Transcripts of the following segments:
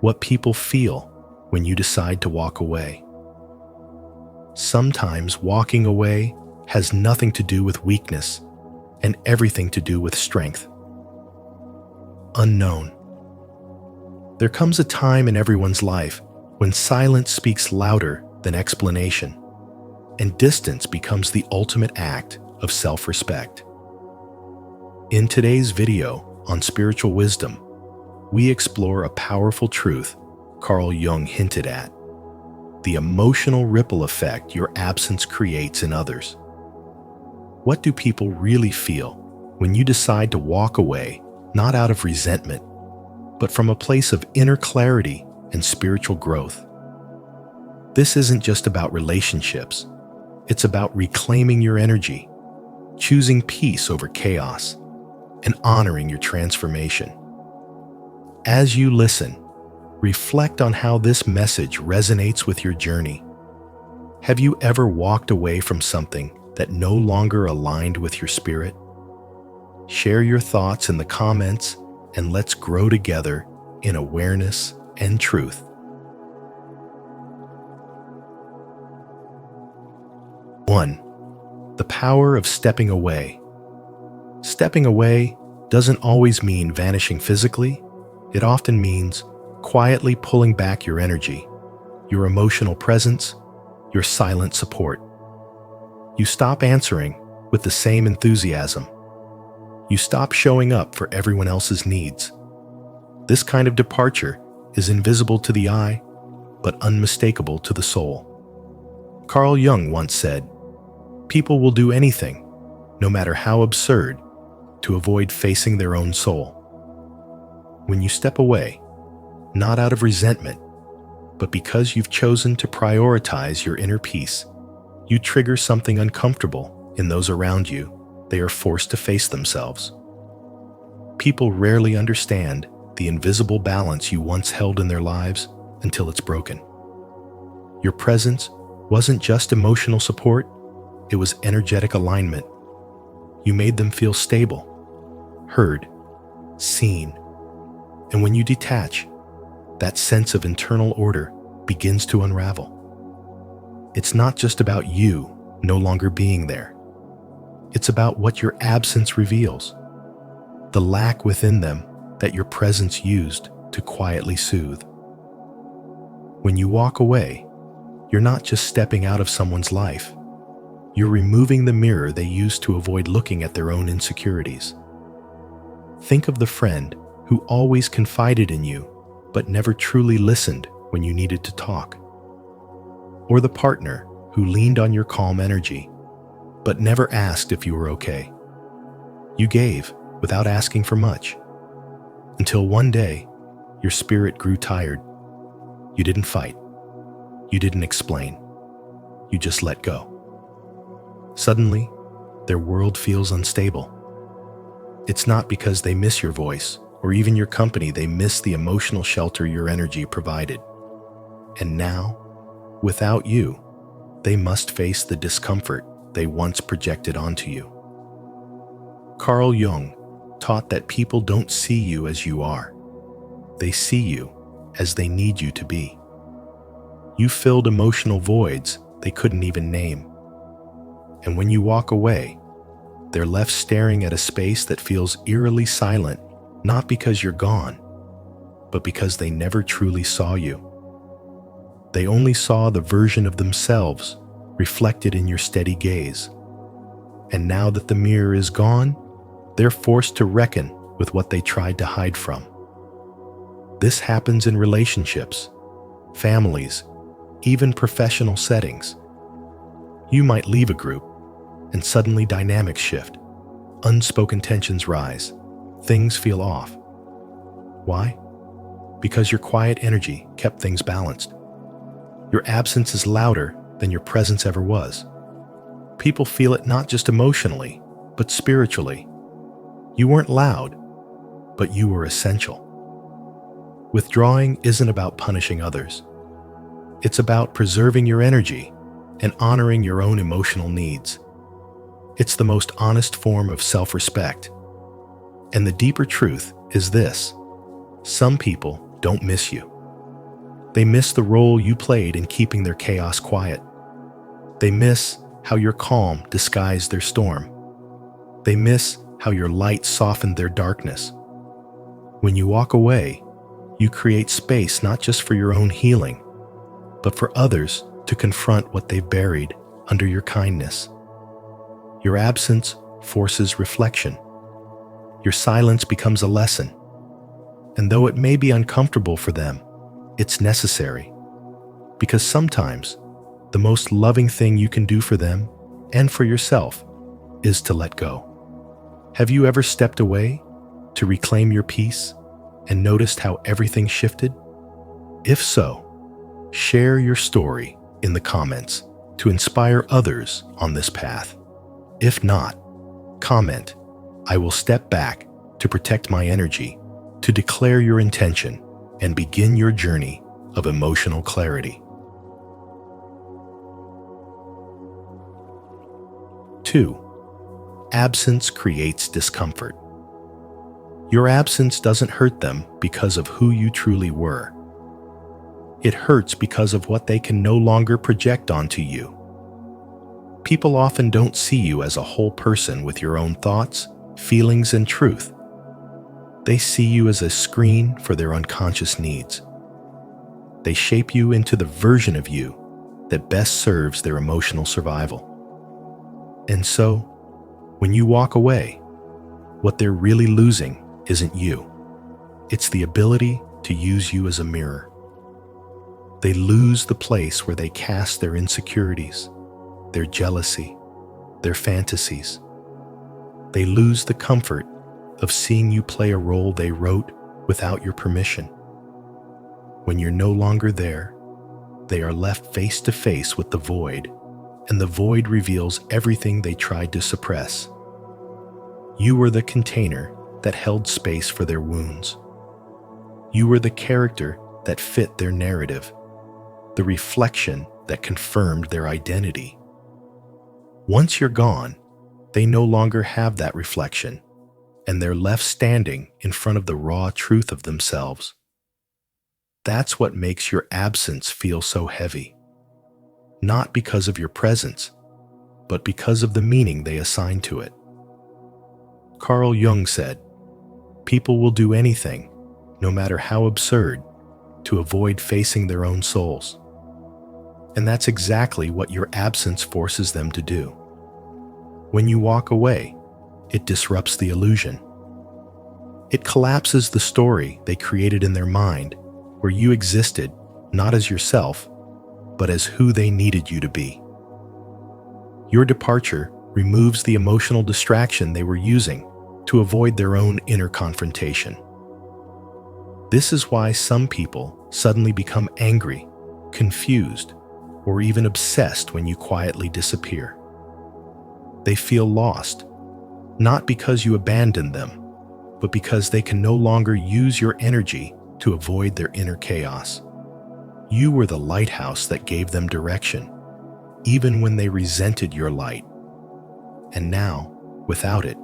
what people feel when you decide to walk away. Sometimes walking away has nothing to do with weakness and everything to do with strength. Unknown. There comes a time in everyone's life when silence speaks louder than explanation, and distance becomes the ultimate act of self-respect. In today's video on spiritual wisdom, we explore a powerful truth Carl Jung hinted at: the emotional ripple effect your absence creates in others. What do people really feel when you decide to walk away, not out of resentment, but from a place of inner clarity and spiritual growth? This isn't just about relationships. It's about reclaiming your energy, choosing peace over chaos, and honoring your transformation. As you listen, reflect on how this message resonates with your journey. Have you ever walked away from something that no longer aligned with your spirit? Share your thoughts in the comments, and let's grow together in awareness and truth. 1. The power of stepping away. Stepping away doesn't always mean vanishing physically. It often means quietly pulling back your energy, your emotional presence, your silent support. You stop answering with the same enthusiasm. You stop showing up for everyone else's needs. This kind of departure is invisible to the eye, but unmistakable to the soul. Carl Jung once said, "People will do anything, no matter how absurd, to avoid facing their own soul." When you step away, not out of resentment, but because you've chosen to prioritize your inner peace, you trigger something uncomfortable in those around you. They are forced to face themselves. People rarely understand the invisible balance you once held in their lives until it's broken. Your presence wasn't just emotional support, it was energetic alignment. You made them feel stable, heard, seen. And when you detach, that sense of internal order begins to unravel. It's not just about you no longer being there. It's about what your absence reveals, the lack within them that your presence used to quietly soothe. When you walk away, you're not just stepping out of someone's life. You're removing the mirror they used to avoid looking at their own insecurities. Think of the friend who always confided in you, but never truly listened when you needed to talk. Or the partner who leaned on your calm energy, but never asked if you were okay. You gave without asking for much, until one day, your spirit grew tired. You didn't fight. You didn't explain. You just let go. Suddenly, their world feels unstable. It's not because they miss your voice or even your company. They miss the emotional shelter your energy provided. And now, without you, they must face the discomfort they once projected onto you. Carl Jung taught that people don't see you as you are. They see you as they need you to be. You filled emotional voids they couldn't even name. And when you walk away, they're left staring at a space that feels eerily silent, not because you're gone, but because they never truly saw you. They only saw the version of themselves reflected in your steady gaze. And now that the mirror is gone, they're forced to reckon with what they tried to hide from. This happens in relationships, families, even professional settings. You might leave a group, and suddenly dynamics shift. Unspoken tensions rise. Things feel off. Why? Because your quiet energy kept things balanced. Your absence is louder than your presence ever was. People feel it not just emotionally, but spiritually. You weren't loud, but you were essential. Withdrawing isn't about punishing others. It's about preserving your energy and honoring your own emotional needs. It's the most honest form of self-respect. And the deeper truth is this: some people don't miss you. They miss the role you played in keeping their chaos quiet. They miss how your calm disguised their storm. They miss how your light softened their darkness. When you walk away, you create space not just for your own healing, but for others to confront what they've buried under your kindness. Your absence forces reflection. Your silence becomes a lesson. And though it may be uncomfortable for them, it's necessary. Because sometimes the most loving thing you can do for them and for yourself is to let go. Have you ever stepped away to reclaim your peace and noticed how everything shifted? If so, share your story in the comments to inspire others on this path. If not, comment, "I will step back to protect my energy," to declare your intention and begin your journey of emotional clarity. 2. Absence creates discomfort. Your absence doesn't hurt them because of who you truly were. It hurts because of what they can no longer project onto you. People often don't see you as a whole person with your own thoughts, feelings, and truth. They see you as a screen for their unconscious needs. They shape you into the version of you that best serves their emotional survival. And so, when you walk away, what they're really losing isn't you. It's the ability to use you as a mirror. They lose the place where they cast their insecurities, their jealousy, their fantasies. They lose the comfort of seeing you play a role they wrote without your permission. When you're no longer there, they are left face to face with the void, and the void reveals everything they tried to suppress. You were the container that held space for their wounds. You were the character that fit their narrative, the reflection that confirmed their identity. Once you're gone, they no longer have that reflection, and they're left standing in front of the raw truth of themselves. That's what makes your absence feel so heavy. Not because of your presence, but because of the meaning they assign to it. Carl Jung said, "People will do anything, no matter how absurd, to avoid facing their own souls." And that's exactly what your absence forces them to do. When you walk away, it disrupts the illusion. It collapses the story they created in their mind, where you existed not as yourself, but as who they needed you to be. Your departure removes the emotional distraction they were using to avoid their own inner confrontation. This is why some people suddenly become angry, confused, or even obsessed when you quietly disappear. They feel lost, not because you abandoned them, but because they can no longer use your energy to avoid their inner chaos. You were the lighthouse that gave them direction, even when they resented your light. And now, without it,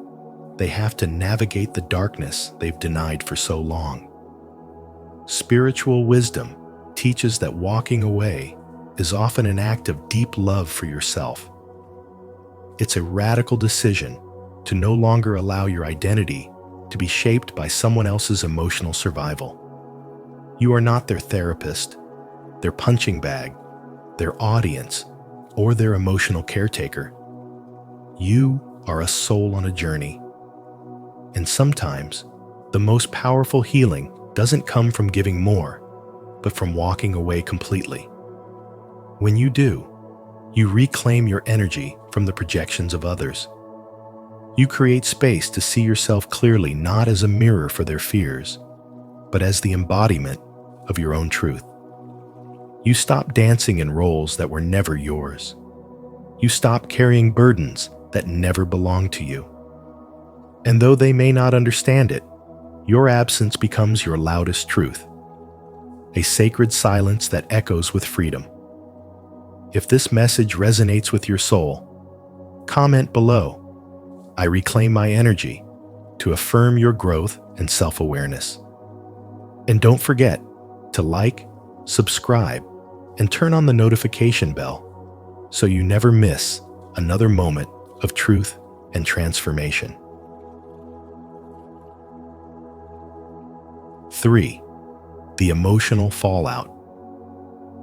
they have to navigate the darkness they've denied for so long. Spiritual wisdom teaches that walking away is often an act of deep love for yourself. It's a radical decision to no longer allow your identity to be shaped by someone else's emotional survival. You are not their therapist, their punching bag, their audience, or their emotional caretaker. You are a soul on a journey. And sometimes, the most powerful healing doesn't come from giving more, but from walking away completely. When you do, you reclaim your energy from the projections of others. You create space to see yourself clearly, not as a mirror for their fears, but as the embodiment of your own truth. You stop dancing in roles that were never yours. You stop carrying burdens that never belonged to you. And though they may not understand it, your absence becomes your loudest truth, a sacred silence that echoes with freedom. If this message resonates with your soul, comment below, "I reclaim my energy," to affirm your growth and self-awareness. And don't forget to like, subscribe, and turn on the notification bell so you never miss another moment of truth and transformation. 3. The emotional fallout.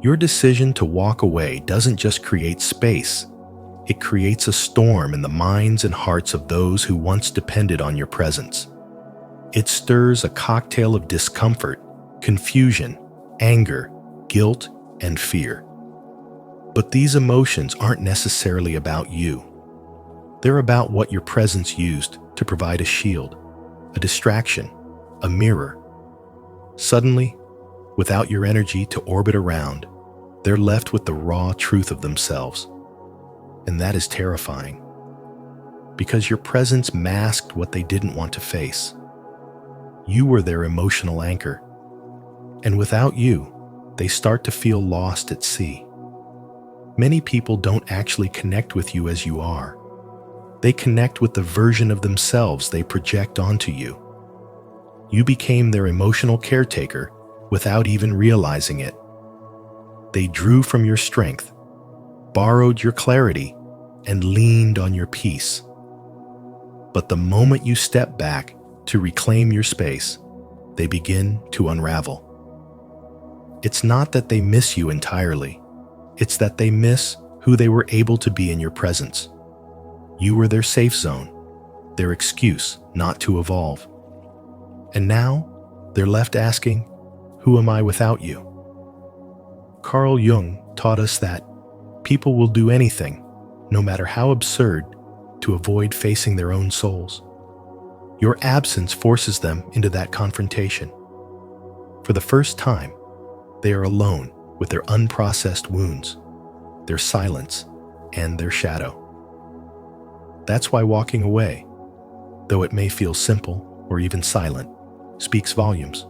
Your decision to walk away doesn't just create space, it creates a storm in the minds and hearts of those who once depended on your presence. It stirs a cocktail of discomfort, confusion, anger, guilt, and fear. But these emotions aren't necessarily about you. They're about what your presence used to provide a shield, a distraction, a mirror. Suddenly, without your energy to orbit around, they're left with the raw truth of themselves. And that is terrifying, because your presence masked what they didn't want to face. You were their emotional anchor, and without you, they start to feel lost at sea. Many people don't actually connect with you as you are. They connect with the version of themselves they project onto you. You became their emotional caretaker without even realizing it. They drew from your strength, borrowed your clarity, and leaned on your peace. But the moment you step back to reclaim your space, they begin to unravel. It's not that they miss you entirely. It's that they miss who they were able to be in your presence. You were their safe zone, their excuse not to evolve. And now, they're left asking, who am I without you? Carl Jung taught us that people will do anything, no matter how absurd, to avoid facing their own souls. Your absence forces them into that confrontation. For the first time, they are alone with their unprocessed wounds, their silence, and their shadow. That's why walking away, though it may feel simple or even silent, speaks volumes.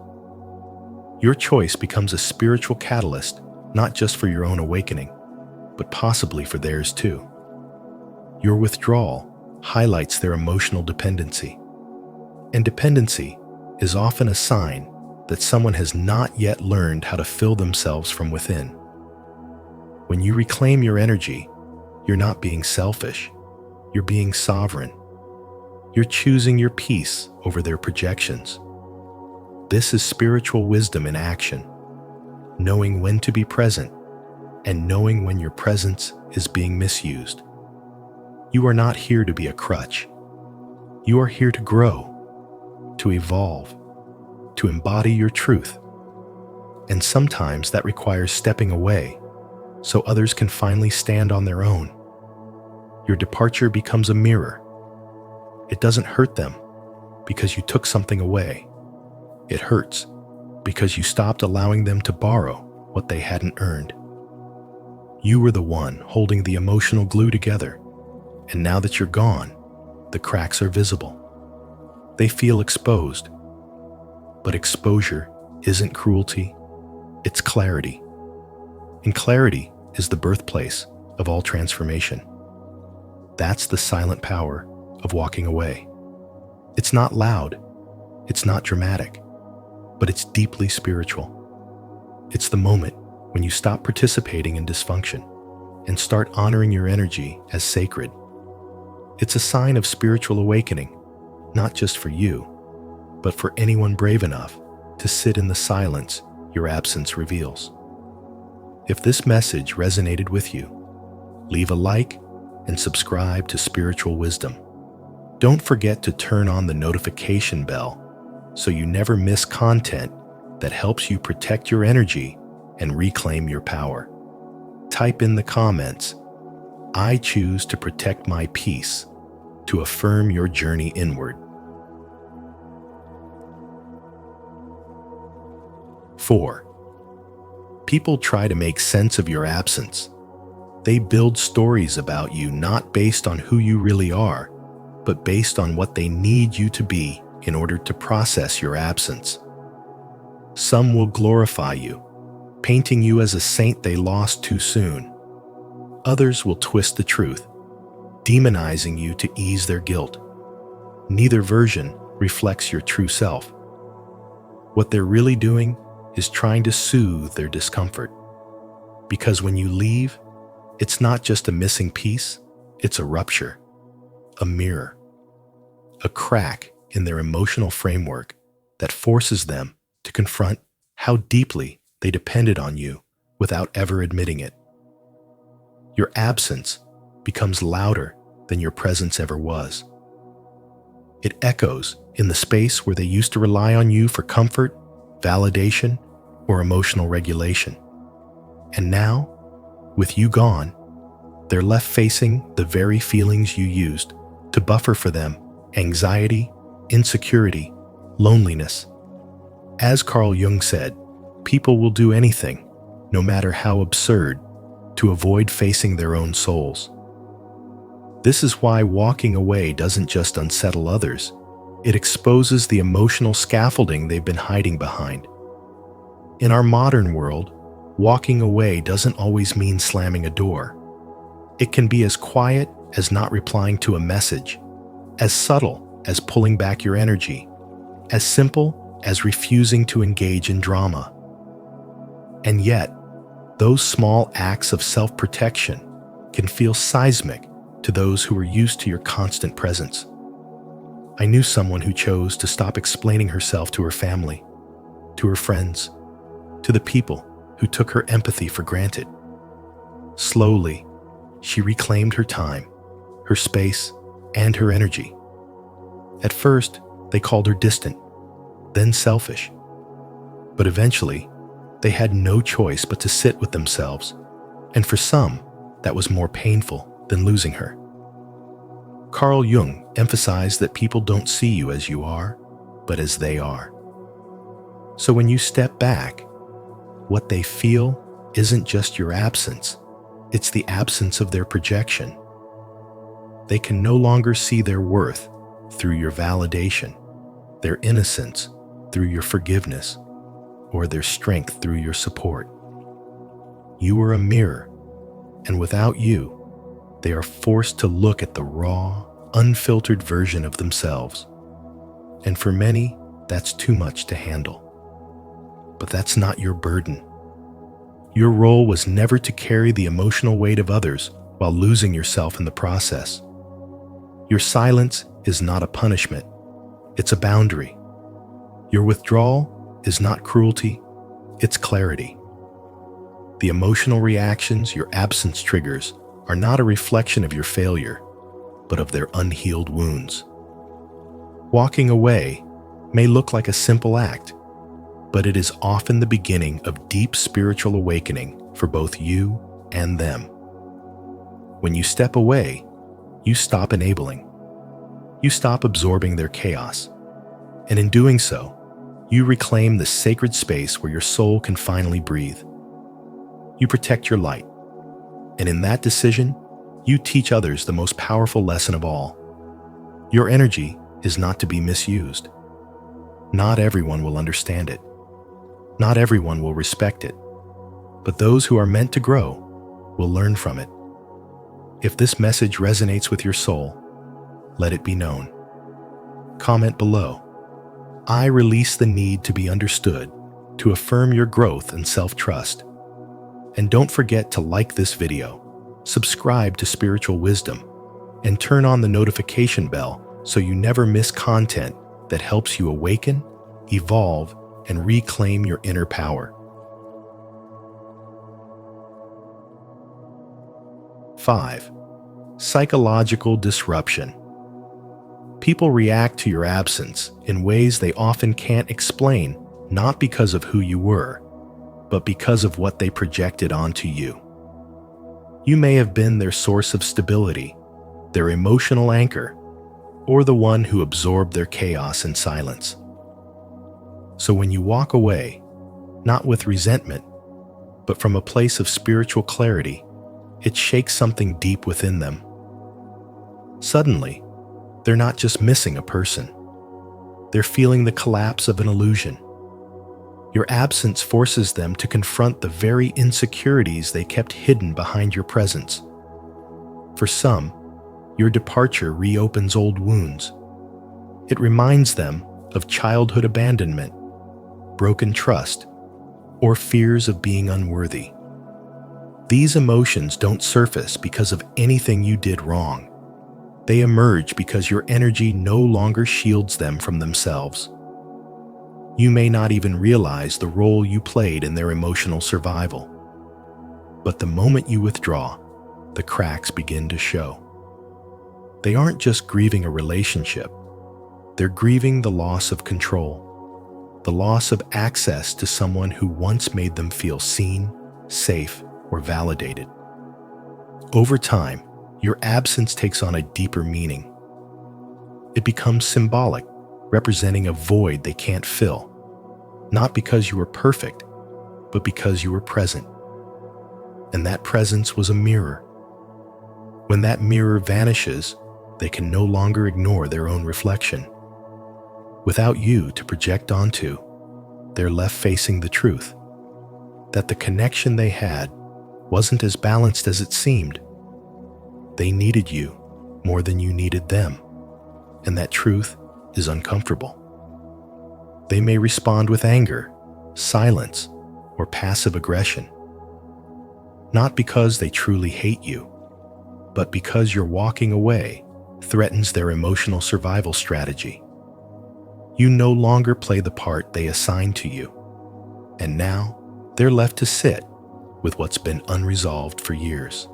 Your choice becomes a spiritual catalyst, not just for your own awakening, but possibly for theirs too. Your withdrawal highlights their emotional dependency. And dependency is often a sign that someone has not yet learned how to fill themselves from within. When you reclaim your energy, you're not being selfish, you're being sovereign. You're choosing your peace over their projections. This is spiritual wisdom in action, knowing when to be present and knowing when your presence is being misused. You are not here to be a crutch. You are here to grow, to evolve, to embody your truth. And sometimes that requires stepping away so others can finally stand on their own. Your departure becomes a mirror. It doesn't hurt them because you took something away. It hurts because you stopped allowing them to borrow what they hadn't earned. You were the one holding the emotional glue together, and now that you're gone, the cracks are visible. They feel exposed. But exposure isn't cruelty, it's clarity. And clarity is the birthplace of all transformation. That's the silent power of walking away. It's not loud, it's not dramatic, but it's deeply spiritual. It's the moment when you stop participating in dysfunction and start honoring your energy as sacred. It's a sign of spiritual awakening, not just for you, but for anyone brave enough to sit in the silence your absence reveals. If this message resonated with you, leave a like and subscribe to Spiritual Wisdom. Don't forget to turn on the notification bell so you never miss content that helps you protect your energy and reclaim your power. Type in the comments, "I choose to protect my peace," to affirm your journey inward. 4. People try to make sense of your absence. They build stories about you not based on who you really are, but based on what they need you to be in order to process your absence. Some will glorify you, painting you as a saint they lost too soon. Others will twist the truth, demonizing you to ease their guilt. Neither version reflects your true self. What they're really doing is trying to soothe their discomfort. Because when you leave, it's not just a missing piece, it's a rupture, a mirror, a crack in their emotional framework that forces them to confront how deeply they depended on you without ever admitting it. Your absence becomes louder than your presence ever was. It echoes in the space where they used to rely on you for comfort, validation, or emotional regulation. And now, with you gone, they're left facing the very feelings you used to buffer for them: anxiety, insecurity, loneliness. As Carl Jung said, people will do anything, no matter how absurd, to avoid facing their own souls. This is why walking away doesn't just unsettle others, it exposes the emotional scaffolding they've been hiding behind. In our modern world, walking away doesn't always mean slamming a door. It can be as quiet as not replying to a message, as subtle as pulling back your energy, as simple as refusing to engage in drama. And yet, those small acts of self-protection can feel seismic to those who are used to your constant presence. I knew someone who chose to stop explaining herself to her family, to her friends, to the people who took her empathy for granted. Slowly, she reclaimed her time, her space, and her energy. At first, they called her distant, then selfish. But eventually, they had no choice but to sit with themselves, and for some, that was more painful than losing her. Carl Jung emphasized that people don't see you as you are, but as they are. So when you step back, what they feel isn't just your absence, it's the absence of their projection. They can no longer see their worth through your validation, their innocence through your forgiveness, or their strength through your support. You are a mirror, and without you, they are forced to look at the raw, unfiltered version of themselves. And for many, that's too much to handle. But that's not your burden. Your role was never to carry the emotional weight of others while losing yourself in the process. Your silence is not a punishment, it's a boundary. Your withdrawal is not cruelty, it's clarity. The emotional reactions your absence triggers are not a reflection of your failure, but of their unhealed wounds. Walking away may look like a simple act, but it is often the beginning of deep spiritual awakening for both you and them. When you step away, you stop enabling. You stop absorbing their chaos. And in doing so, you reclaim the sacred space where your soul can finally breathe. You protect your light. And in that decision, you teach others the most powerful lesson of all. Your energy is not to be misused. Not everyone will understand it. Not everyone will respect it. But those who are meant to grow will learn from it. If this message resonates with your soul, let it be known. Comment below. I release the need to be understood to affirm your growth and self-trust. And don't forget to like this video, subscribe to Spiritual Wisdom, and turn on the notification bell so you never miss content that helps you awaken, evolve, and reclaim your inner power. 5. Psychological disruption. People react to your absence in ways they often can't explain, not because of who you were, but because of what they projected onto you. You may have been their source of stability, their emotional anchor, or the one who absorbed their chaos in silence. So when you walk away, not with resentment, but from a place of spiritual clarity, it shakes something deep within them. Suddenly, they're not just missing a person. They're feeling the collapse of an illusion. Your absence forces them to confront the very insecurities they kept hidden behind your presence. For some, your departure reopens old wounds. It reminds them of childhood abandonment, broken trust, or fears of being unworthy. These emotions don't surface because of anything you did wrong. They emerge because your energy no longer shields them from themselves. You may not even realize the role you played in their emotional survival. But the moment you withdraw, the cracks begin to show. They aren't just grieving a relationship. They're grieving the loss of control, the loss of access to someone who once made them feel seen, safe, or validated. Over time, your absence takes on a deeper meaning. It becomes symbolic, representing a void they can't fill, not because you were perfect, but because you were present. And that presence was a mirror. When that mirror vanishes, they can no longer ignore their own reflection. Without you to project onto, they're left facing the truth that the connection they had wasn't as balanced as it seemed. They needed you more than you needed them, and that truth is uncomfortable. They may respond with anger, silence, or passive aggression, not because they truly hate you, but because your walking away threatens their emotional survival strategy. You no longer play the part they assigned to you, and now they're left to sit with what's been unresolved for years.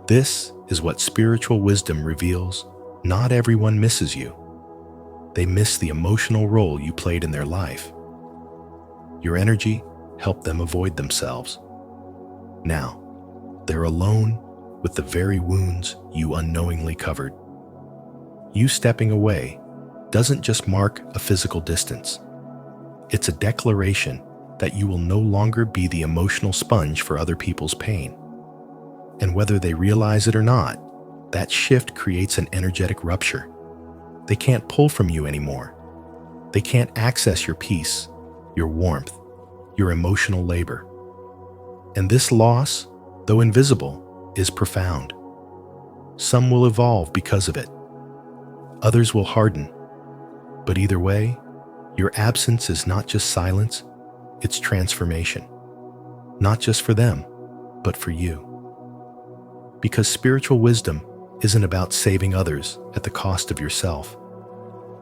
This is what spiritual wisdom reveals. Not everyone misses you. They miss the emotional role you played in their life. Your energy helped them avoid themselves. Now, they're alone with the very wounds you unknowingly covered. You stepping away doesn't just mark a physical distance. It's a declaration that you will no longer be the emotional sponge for other people's pain. And whether they realize it or not, that shift creates an energetic rupture. They can't pull from you anymore. They can't access your peace, your warmth, your emotional labor. And this loss, though invisible, is profound. Some will evolve because of it. Others will harden. But either way, your absence is not just silence, it's transformation. Not just for them, but for you. Because spiritual wisdom isn't about saving others at the cost of yourself.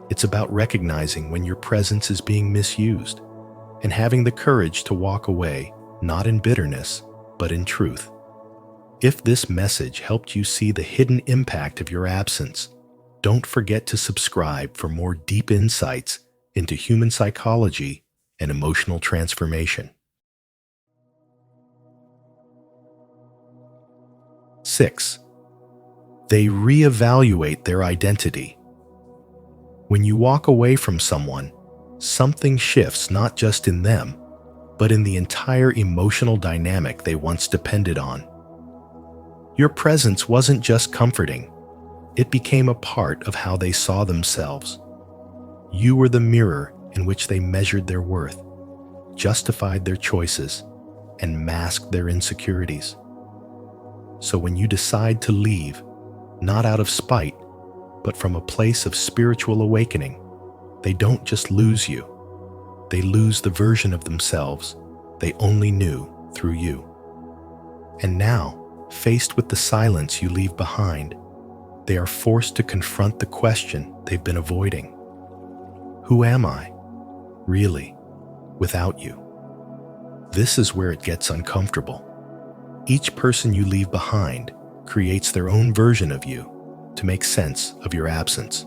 It's about recognizing when your presence is being misused and having the courage to walk away, not in bitterness, but in truth. If this message helped you see the hidden impact of your absence, don't forget to subscribe for more deep insights into human psychology and emotional transformation. 6. They reevaluate their identity. When you walk away from someone, something shifts not just in them, but in the entire emotional dynamic they once depended on. Your presence wasn't just comforting, it became a part of how they saw themselves. You were the mirror in which they measured their worth, justified their choices, and masked their insecurities. So when you decide to leave, not out of spite, but from a place of spiritual awakening, they don't just lose you. They lose the version of themselves they only knew through you. And now, faced with the silence you leave behind, they are forced to confront the question they've been avoiding. Who am I, really, without you? This is where it gets uncomfortable. Each person you leave behind creates their own version of you to make sense of your absence.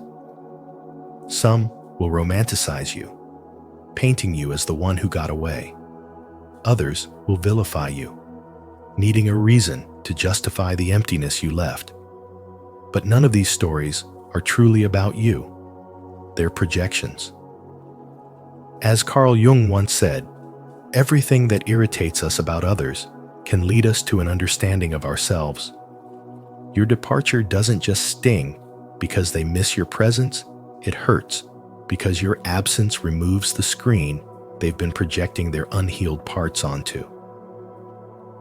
Some will romanticize you, painting you as the one who got away. Others will vilify you, needing a reason to justify the emptiness you left. But none of these stories are truly about you. They're projections. As Carl Jung once said, everything that irritates us about others can lead us to an understanding of ourselves. Your departure doesn't just sting because they miss your presence, it hurts because your absence removes the screen they've been projecting their unhealed parts onto.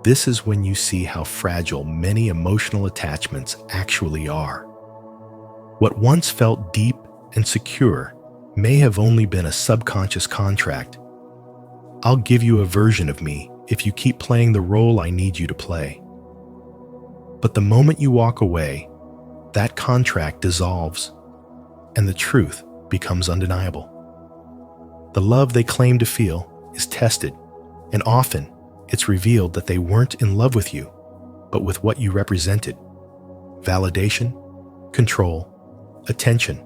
This is when you see how fragile many emotional attachments actually are. What once felt deep and secure may have only been a subconscious contract. I'll give you a version of me if you keep playing the role I need you to play. But the moment you walk away, that contract dissolves, and the truth becomes undeniable. The love they claim to feel is tested, and often it's revealed that they weren't in love with you, but with what you represented. Validation, control, attention,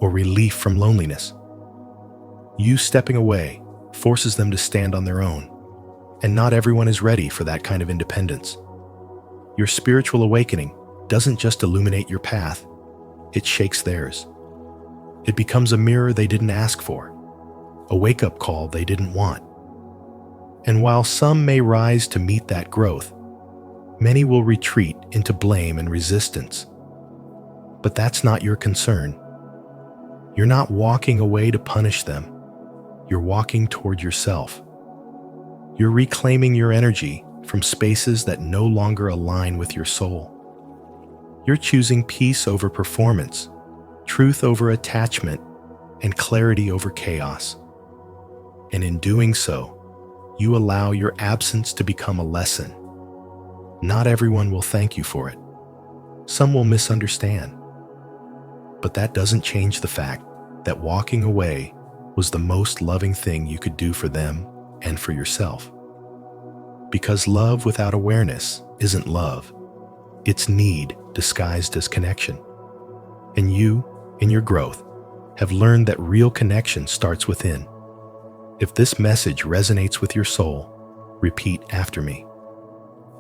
or relief from loneliness. You stepping away forces them to stand on their own, and not everyone is ready for that kind of independence. Your spiritual awakening doesn't just illuminate your path, it shakes theirs. It becomes a mirror they didn't ask for, a wake-up call they didn't want. And while some may rise to meet that growth, many will retreat into blame and resistance. But that's not your concern. You're not walking away to punish them. You're walking toward yourself. You're reclaiming your energy from spaces that no longer align with your soul. You're choosing peace over performance, truth over attachment, and clarity over chaos. And in doing so, you allow your absence to become a lesson. Not everyone will thank you for it. Some will misunderstand. But that doesn't change the fact that walking away was the most loving thing you could do for them and for yourself. Because love without awareness isn't love. It's need disguised as connection. And you, in your growth, have learned that real connection starts within. If this message resonates with your soul, repeat after me.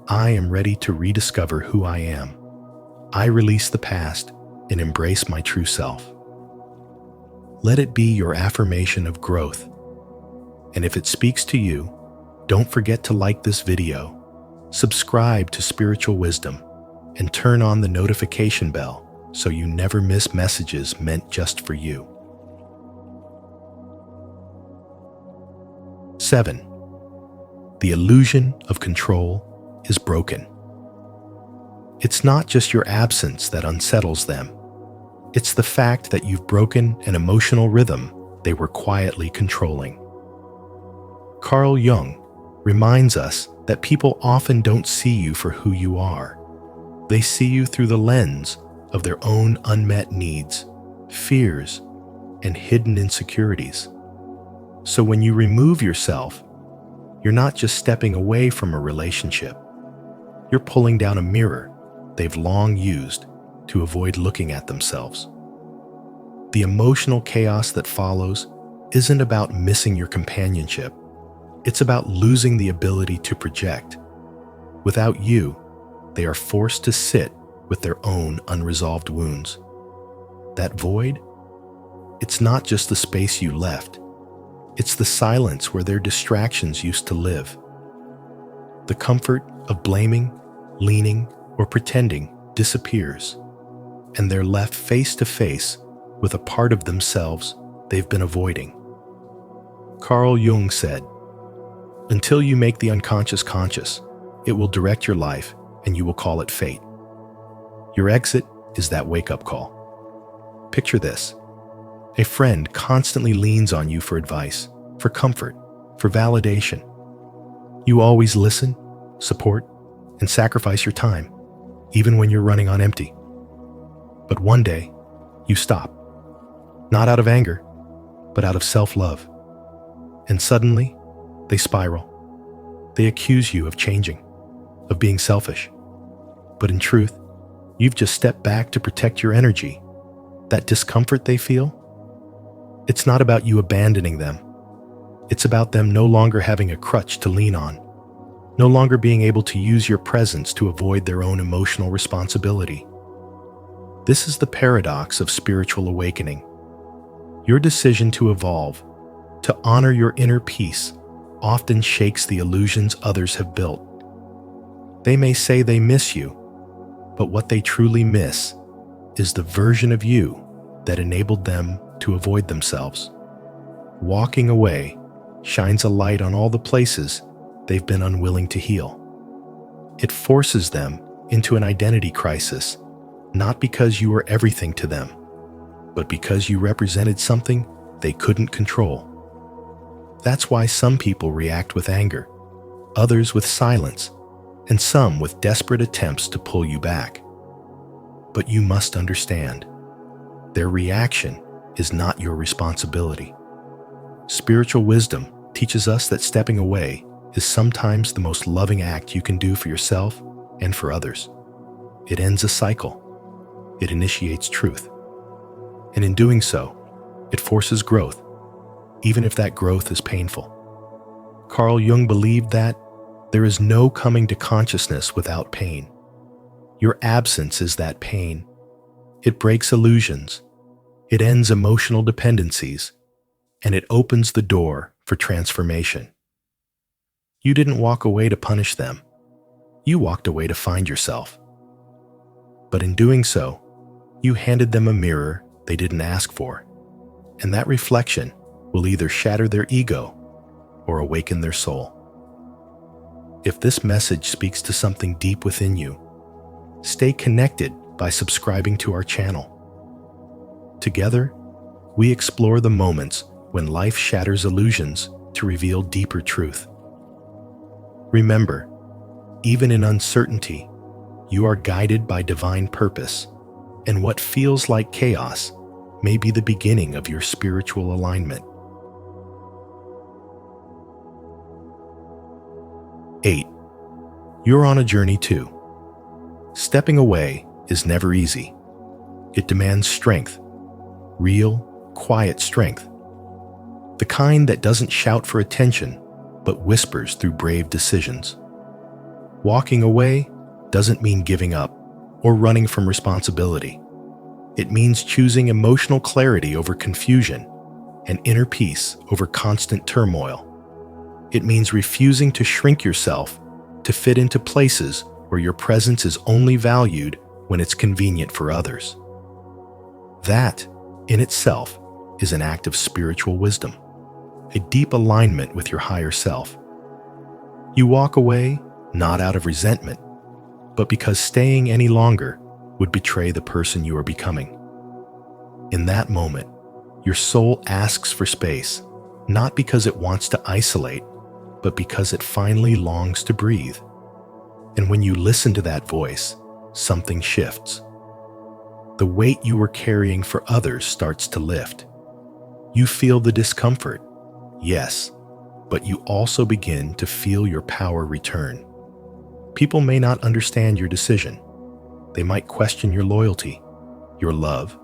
I am ready to rediscover who I am. I release the past and embrace my true self. Let it be your affirmation of growth. And if it speaks to you, don't forget to like this video, subscribe to Spiritual Wisdom, and turn on the notification bell so you never miss messages meant just for you. 7. The illusion of control is broken. It's not just your absence that unsettles them. It's the fact that you've broken an emotional rhythm they were quietly controlling. Carl Jung reminds us that people often don't see you for who you are. They see you through the lens of their own unmet needs, fears, and hidden insecurities. So when you remove yourself, you're not just stepping away from a relationship. You're pulling down a mirror they've long used to avoid looking at themselves. The emotional chaos that follows isn't about missing your companionship. It's about losing the ability to project. Without you, they are forced to sit with their own unresolved wounds. That void, it's not just the space you left. It's the silence where their distractions used to live. The comfort of blaming, leaning, or pretending disappears, and they're left face to face with a part of themselves they've been avoiding. Carl Jung said, "Until you make the unconscious conscious, it will direct your life and you will call it fate." Your exit is that wake-up call. Picture this. A friend constantly leans on you for advice, for comfort, for validation. You always listen, support, and sacrifice your time, even when you're running on empty. But one day, you stop. Not out of anger, but out of self-love. And suddenly, they spiral. They accuse you of changing, of being selfish. But in truth, you've just stepped back to protect your energy. That discomfort they feel, it's not about you abandoning them. It's about them no longer having a crutch to lean on, no longer being able to use your presence to avoid their own emotional responsibility. This is the paradox of spiritual awakening. Your decision to evolve, to honor your inner peace, often shakes the illusions others have built. They may say they miss you, but what they truly miss is the version of you that enabled them to avoid themselves. Walking away shines a light on all the places they've been unwilling to heal. It forces them into an identity crisis, not because you were everything to them, but because you represented something they couldn't control. That's why some people react with anger, others with silence, and some with desperate attempts to pull you back. But you must understand, their reaction is not your responsibility. Spiritual wisdom teaches us that stepping away is sometimes the most loving act you can do for yourself and for others. It ends a cycle. It initiates truth. And in doing so, it forces growth, even if that growth is painful. Carl Jung believed that there is no coming to consciousness without pain. Your absence is that pain. It breaks illusions. It ends emotional dependencies, and it opens the door for transformation. You didn't walk away to punish them. You walked away to find yourself. But in doing so, you handed them a mirror they didn't ask for, and that reflection will either shatter their ego or awaken their soul. If this message speaks to something deep within you, stay connected by subscribing to our channel. Together, we explore the moments when life shatters illusions to reveal deeper truth. Remember, even in uncertainty, you are guided by divine purpose, and what feels like chaos may be the beginning of your spiritual alignment. 8. You're on a journey too. Stepping away is never easy. It demands strength, real, quiet strength. The kind that doesn't shout for attention, but whispers through brave decisions. Walking away doesn't mean giving up or running from responsibility. It means choosing emotional clarity over confusion and inner peace over constant turmoil. It means refusing to shrink yourself to fit into places where your presence is only valued when it's convenient for others. That, in itself, is an act of spiritual wisdom, a deep alignment with your higher self. You walk away not out of resentment, but because staying any longer would betray the person you are becoming. In that moment, your soul asks for space, not because it wants to isolate, but because it finally longs to breathe. And when you listen to that voice, something shifts. The weight you were carrying for others starts to lift. You feel the discomfort, yes, but you also begin to feel your power return. People may not understand your decision. They might question your loyalty, your love,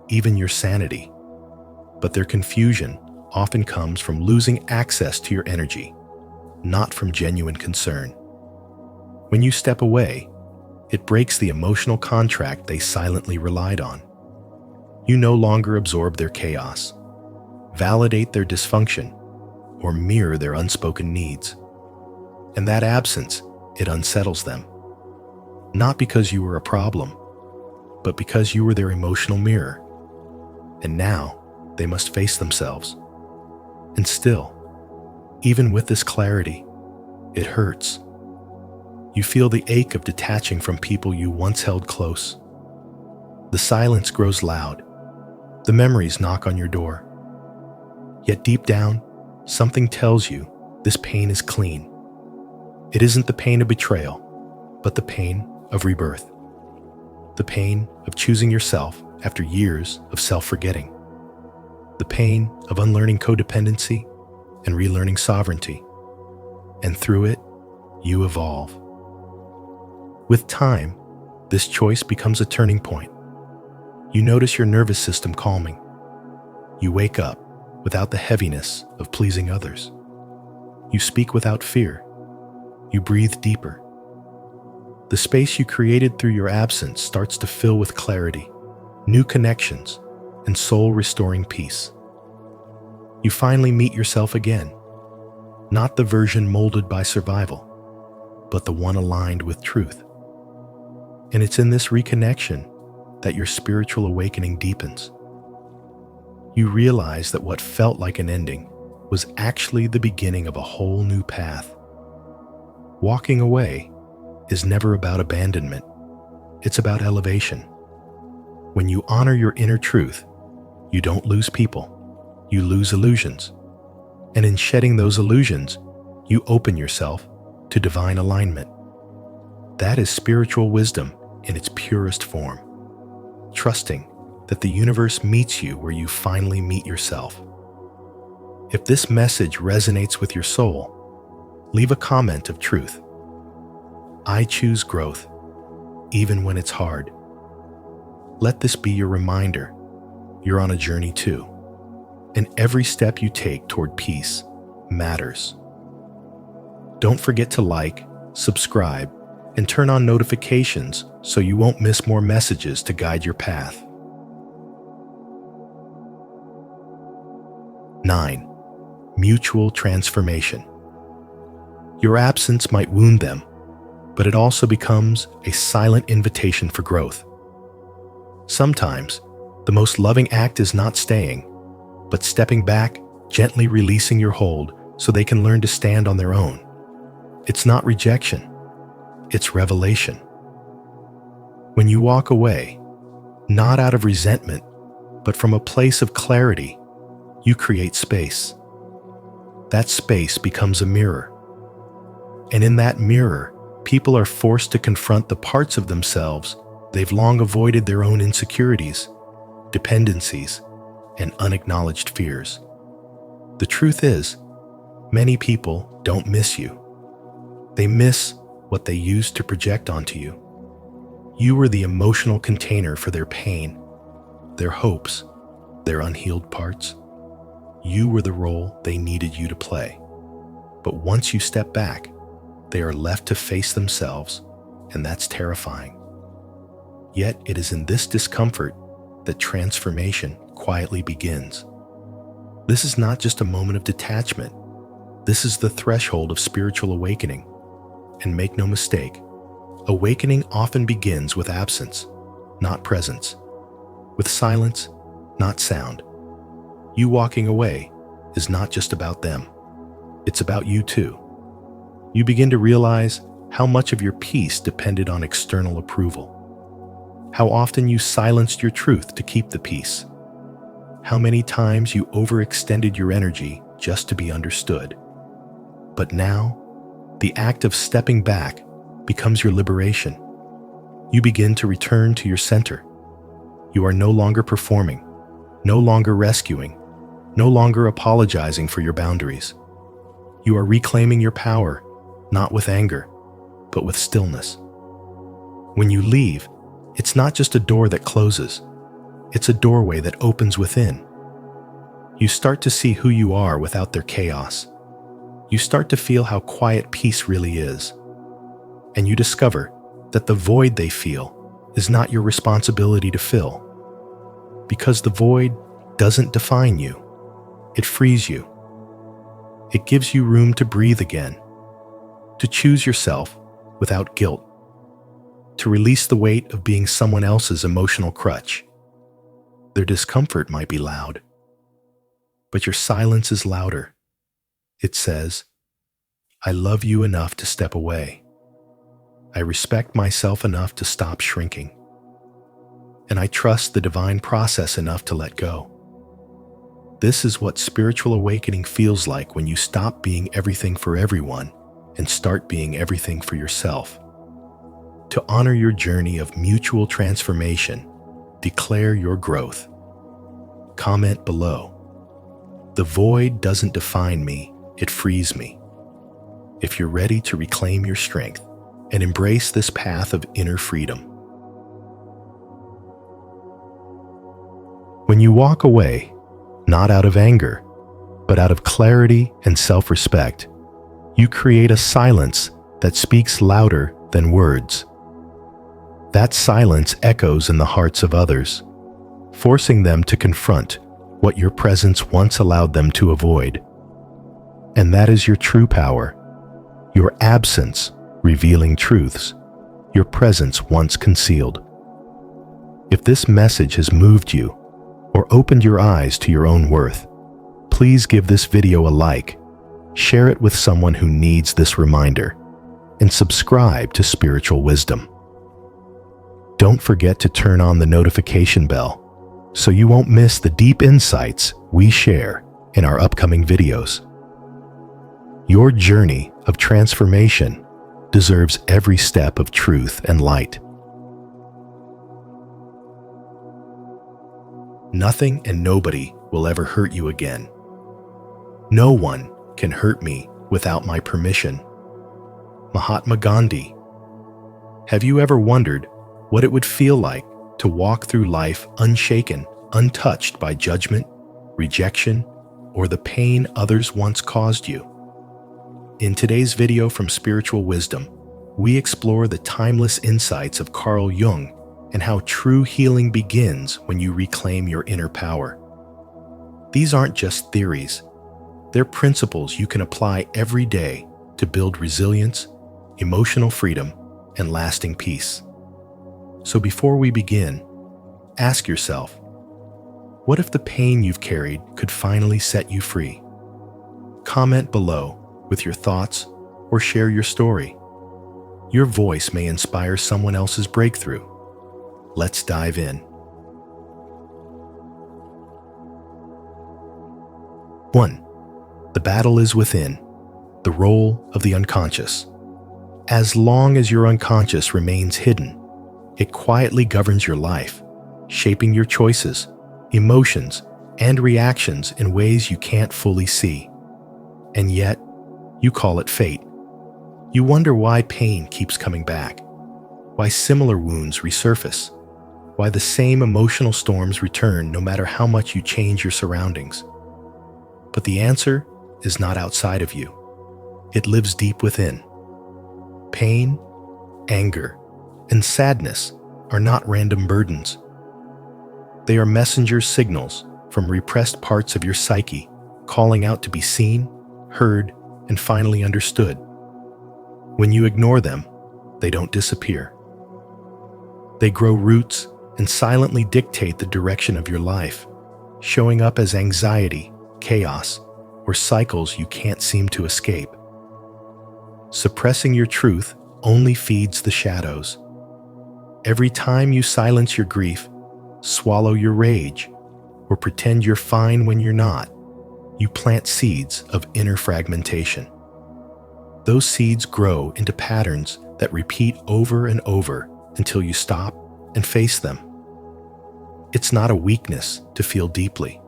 even your sanity. But their confusion often comes from losing access to your energy, not from genuine concern. When you step away, it breaks the emotional contract they silently relied on. You no longer absorb their chaos, validate their dysfunction, or mirror their unspoken needs. And that absence, it unsettles them. Not because you were a problem, but because you were their emotional mirror. And now, they must face themselves. And still, even with this clarity, it hurts. You feel the ache of detaching from people you once held close. The silence grows loud. The memories knock on your door. Yet deep down, something tells you this pain is clean. It isn't the pain of betrayal, but the pain of rebirth. The pain of choosing yourself after years of self-forgetting. The pain of unlearning codependency and relearning sovereignty. And through it, you evolve. With time, this choice becomes a turning point. You notice your nervous system calming. You wake up without the heaviness of pleasing others. You speak without fear. You breathe deeper. The space you created through your absence starts to fill with clarity, new connections, and soul-restoring peace. You finally meet yourself again, not the version molded by survival, but the one aligned with truth. And it's in this reconnection that your spiritual awakening deepens. You realize that what felt like an ending was actually the beginning of a whole new path. Walking away is never about abandonment. It's about elevation. When you honor your inner truth, you don't lose people, you lose illusions. And in shedding those illusions, you open yourself to divine alignment. That is spiritual wisdom in its purest form, trusting that the universe meets you where you finally meet yourself. If this message resonates with your soul, leave a comment of truth. I choose growth, even when it's hard. Let this be your reminder you're on a journey too, and every step you take toward peace matters. Don't forget to like, subscribe, and turn on notifications so you won't miss more messages to guide your path. 9. Mutual transformation. Your absence might wound them, but it also becomes a silent invitation for growth. Sometimes, the most loving act is not staying, but stepping back, gently releasing your hold so they can learn to stand on their own. It's not rejection, it's revelation. When you walk away, not out of resentment, but from a place of clarity, you create space. That space becomes a mirror. And in that mirror, people are forced to confront the parts of themselves they've long avoided, their own insecurities, dependencies, and unacknowledged fears. The truth is, many people don't miss you. They miss what they used to project onto you. You were the emotional container for their pain, their hopes, their unhealed parts. You were the role they needed you to play. But once you step back, they are left to face themselves, and that's terrifying. Yet it is in this discomfort that transformation quietly begins. This is not just a moment of detachment. This is the threshold of spiritual awakening. And make no mistake, awakening often begins with absence, not presence, with silence, not sound. You walking away is not just about them. It's about you too. You begin to realize how much of your peace depended on external approval. How often you silenced your truth to keep the peace. How many times you overextended your energy just to be understood. But now, the act of stepping back becomes your liberation. You begin to return to your center. You are no longer performing, no longer rescuing, no longer apologizing for your boundaries. You are reclaiming your power, not with anger, but with stillness. When you leave, it's not just a door that closes. It's a doorway that opens within. You start to see who you are without their chaos. You start to feel how quiet peace really is. And you discover that the void they feel is not your responsibility to fill. Because the void doesn't define you. It frees you. It gives you room to breathe again, to choose yourself without guilt, to release the weight of being someone else's emotional crutch. Their discomfort might be loud, but your silence is louder. It says, I love you enough to step away. I respect myself enough to stop shrinking. And I trust the divine process enough to let go. This is what spiritual awakening feels like when you stop being everything for everyone and start being everything for yourself. To honor your journey of mutual transformation, declare your growth. Comment below. The void doesn't define me, it frees me. If you're ready to reclaim your strength and embrace this path of inner freedom. When you walk away, not out of anger, but out of clarity and self-respect, you create a silence that speaks louder than words. That silence echoes in the hearts of others, forcing them to confront what your presence once allowed them to avoid. And that is your true power, your absence revealing truths your presence once concealed. If this message has moved you or opened your eyes to your own worth, please give this video a like, share it with someone who needs this reminder, and subscribe to Spiritual Wisdom. Don't forget to turn on the notification bell so you won't miss the deep insights we share in our upcoming videos. Your journey of transformation deserves every step of truth and light. Nothing and nobody will ever hurt you again. No one can hurt me without my permission. Mahatma Gandhi. Have you ever wondered what it would feel like to walk through life unshaken, untouched by judgment, rejection, or the pain others once caused you? In today's video from Spiritual Wisdom, we explore the timeless insights of Carl Jung and how true healing begins when you reclaim your inner power. These aren't just theories. They're principles you can apply every day to build resilience, emotional freedom, and lasting peace. So before we begin, ask yourself, what if the pain you've carried could finally set you free? Comment below with your thoughts or share your story. Your voice may inspire someone else's breakthrough. Let's dive in. 1. The battle is within, the role of the unconscious. As long as your unconscious remains hidden, it quietly governs your life, shaping your choices, emotions, and reactions in ways you can't fully see. And yet, you call it fate. You wonder why pain keeps coming back, why similar wounds resurface, why the same emotional storms return no matter how much you change your surroundings. But the answer is not outside of you. It lives deep within. Pain, anger, and sadness are not random burdens. They are messenger signals from repressed parts of your psyche, calling out to be seen, heard, and finally understood. When you ignore them, they don't disappear. They grow roots and silently dictate the direction of your life, showing up as anxiety, chaos, or cycles you can't seem to escape. Suppressing your truth only feeds the shadows. Every time you silence your grief, swallow your rage, or pretend you're fine when you're not, you plant seeds of inner fragmentation. Those seeds grow into patterns that repeat over and over until you stop and face them. It's not a weakness to feel deeply.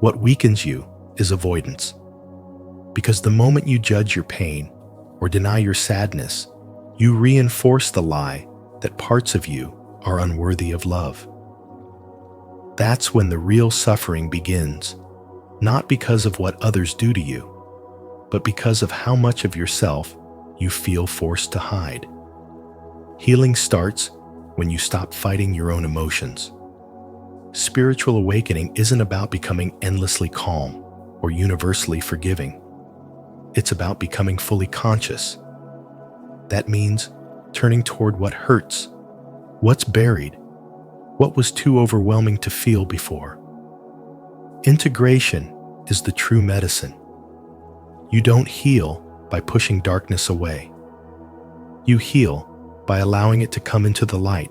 What weakens you is avoidance. Because the moment you judge your pain or deny your sadness, you reinforce the lie that parts of you are unworthy of love. That's when the real suffering begins, not because of what others do to you, but because of how much of yourself you feel forced to hide. Healing starts when you stop fighting your own emotions. Spiritual awakening isn't about becoming endlessly calm or universally forgiving. It's about becoming fully conscious. That means turning toward what hurts, what's buried, what was too overwhelming to feel before. Integration is the true medicine. You don't heal by pushing darkness away. You heal by allowing it to come into the light,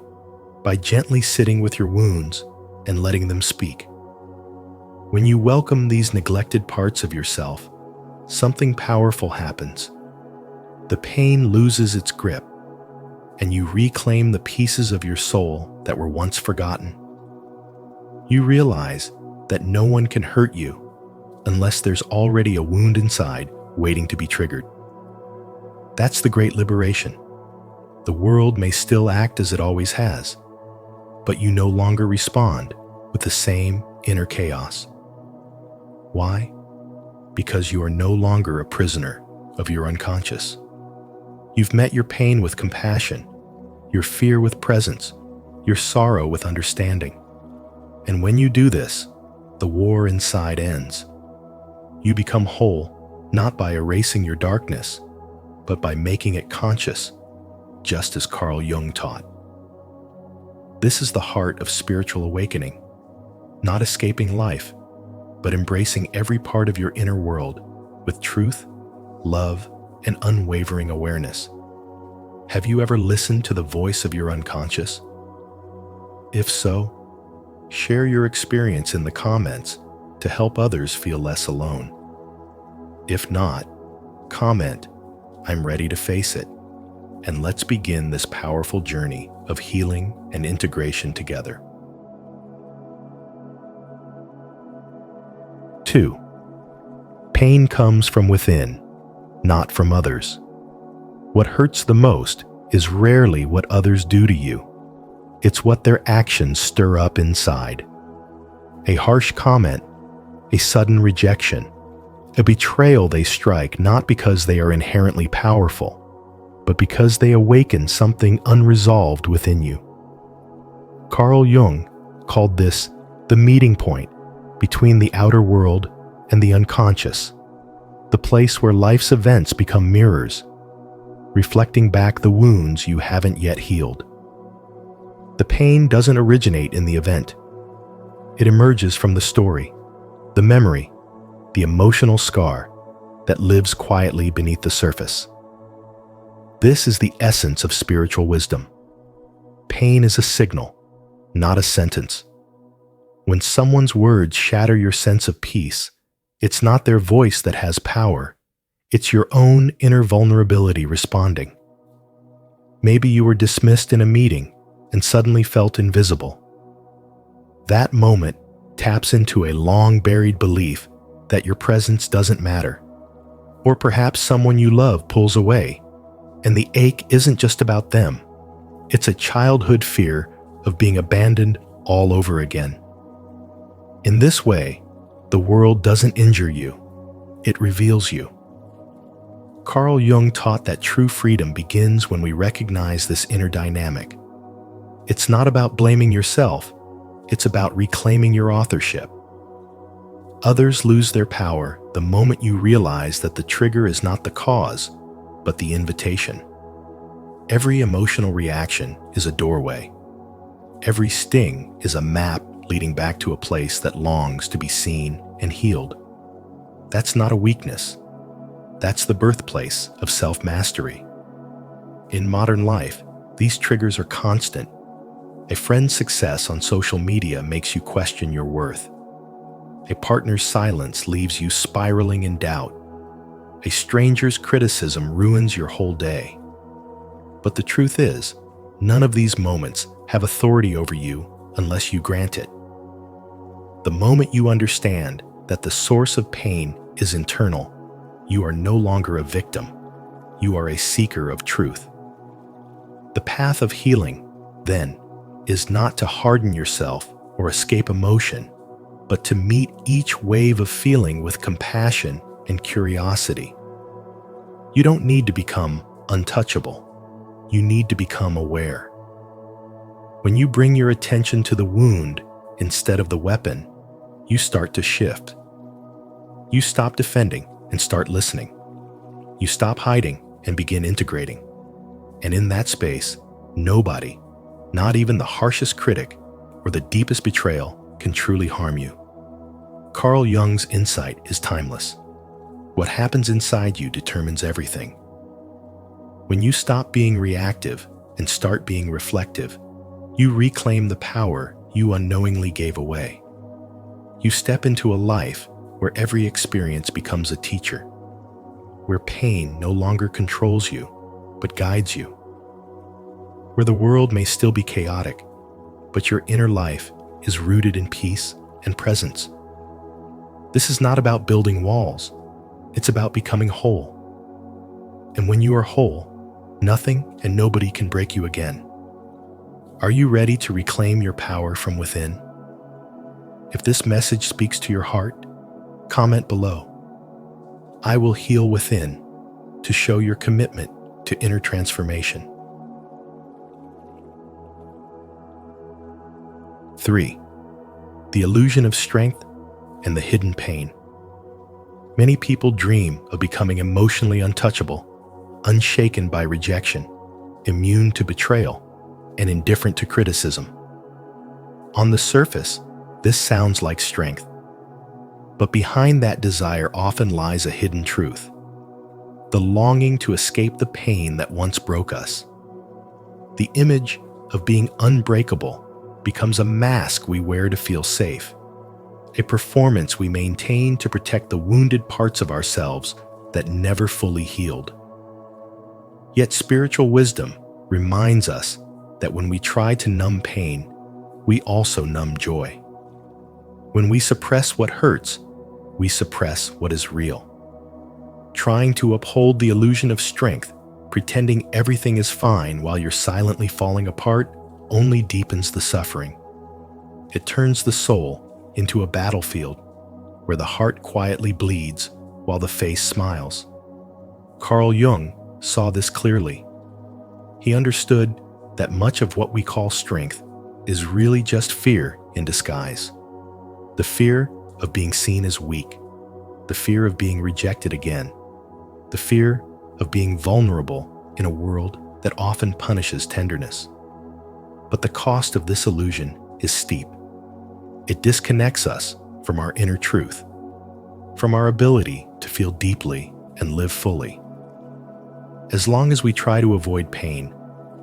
by gently sitting with your wounds and letting them speak. When you welcome these neglected parts of yourself, something powerful happens. The pain loses its grip, and you reclaim the pieces of your soul that were once forgotten. You realize that no one can hurt you unless there's already a wound inside waiting to be triggered. That's the great liberation. The world may still act as it always has, but you no longer respond with the same inner chaos. Why? Because you are no longer a prisoner of your unconscious. You've met your pain with compassion, your fear with presence, your sorrow with understanding. And when you do this, the war inside ends. You become whole, not by erasing your darkness, but by making it conscious, just as Carl Jung taught. This is the heart of spiritual awakening, not escaping life, but embracing every part of your inner world with truth, love, and unwavering awareness. Have you ever listened to the voice of your unconscious? If so, share your experience in the comments to help others feel less alone. If not, comment, "I'm ready to face it," and let's begin this powerful journey of healing and integration together. 2. Pain comes from within, not from others. What hurts the most is rarely what others do to you. It's what their actions stir up inside. A harsh comment, a sudden rejection, a betrayal they strike not because they are inherently powerful, but because they awaken something unresolved within you. Carl Jung called this the meeting point between the outer world and the unconscious, the place where life's events become mirrors, reflecting back the wounds you haven't yet healed. The pain doesn't originate in the event. It emerges from the story, the memory, the emotional scar that lives quietly beneath the surface. This is the essence of spiritual wisdom. Pain is a signal, not a sentence. When someone's words shatter your sense of peace, it's not their voice that has power. It's your own inner vulnerability responding. Maybe you were dismissed in a meeting and suddenly felt invisible. That moment taps into a long-buried belief that your presence doesn't matter. Or perhaps someone you love pulls away, and the ache isn't just about them. It's a childhood fear of being abandoned all over again. In this way, the world doesn't injure you, it reveals you. Carl Jung taught that true freedom begins when we recognize this inner dynamic. It's not about blaming yourself, it's about reclaiming your authorship. Others lose their power the moment you realize that the trigger is not the cause, but the invitation. Every emotional reaction is a doorway. Every sting is a map leading back to a place that longs to be seen and healed. That's not a weakness. That's the birthplace of self-mastery. In modern life, these triggers are constant. A friend's success on social media makes you question your worth. A partner's silence leaves you spiraling in doubt. A stranger's criticism ruins your whole day. But the truth is, none of these moments have authority over you unless you grant it. The moment you understand that the source of pain is internal, you are no longer a victim. You are a seeker of truth. The path of healing, then, is not to harden yourself or escape emotion, but to meet each wave of feeling with compassion and curiosity. You don't need to become untouchable. You need to become aware. When you bring your attention to the wound instead of the weapon, you start to shift. You stop defending and start listening. You stop hiding and begin integrating. And in that space, nobody, not even the harshest critic or the deepest betrayal, can truly harm you. Carl Jung's insight is timeless. What happens inside you determines everything. When you stop being reactive and start being reflective, you reclaim the power you unknowingly gave away. You step into a life where every experience becomes a teacher, where pain no longer controls you, but guides you, where the world may still be chaotic, but your inner life is rooted in peace and presence. This is not about building walls, it's about becoming whole. And when you are whole, nothing and nobody can break you again. Are you ready to reclaim your power from within? If this message speaks to your heart, comment below. I will heal within to show your commitment to inner transformation. 3. The illusion of strength and the hidden pain. Many people dream of becoming emotionally untouchable, unshaken by rejection, immune to betrayal, and indifferent to criticism. On the surface, this sounds like strength. But behind that desire often lies a hidden truth: the longing to escape the pain that once broke us. The image of being unbreakable becomes a mask we wear to feel safe, a performance we maintain to protect the wounded parts of ourselves that never fully healed. Yet spiritual wisdom reminds us that when we try to numb pain, we also numb joy. When we suppress what hurts, we suppress what is real. Trying to uphold the illusion of strength, pretending everything is fine while you're silently falling apart, only deepens the suffering. It turns the soul into a battlefield where the heart quietly bleeds while the face smiles. Carl Jung saw this clearly. He understood that much of what we call strength is really just fear in disguise. The fear of being seen as weak, the fear of being rejected again, the fear of being vulnerable in a world that often punishes tenderness. But the cost of this illusion is steep. It disconnects us from our inner truth, from our ability to feel deeply and live fully. As long as we try to avoid pain,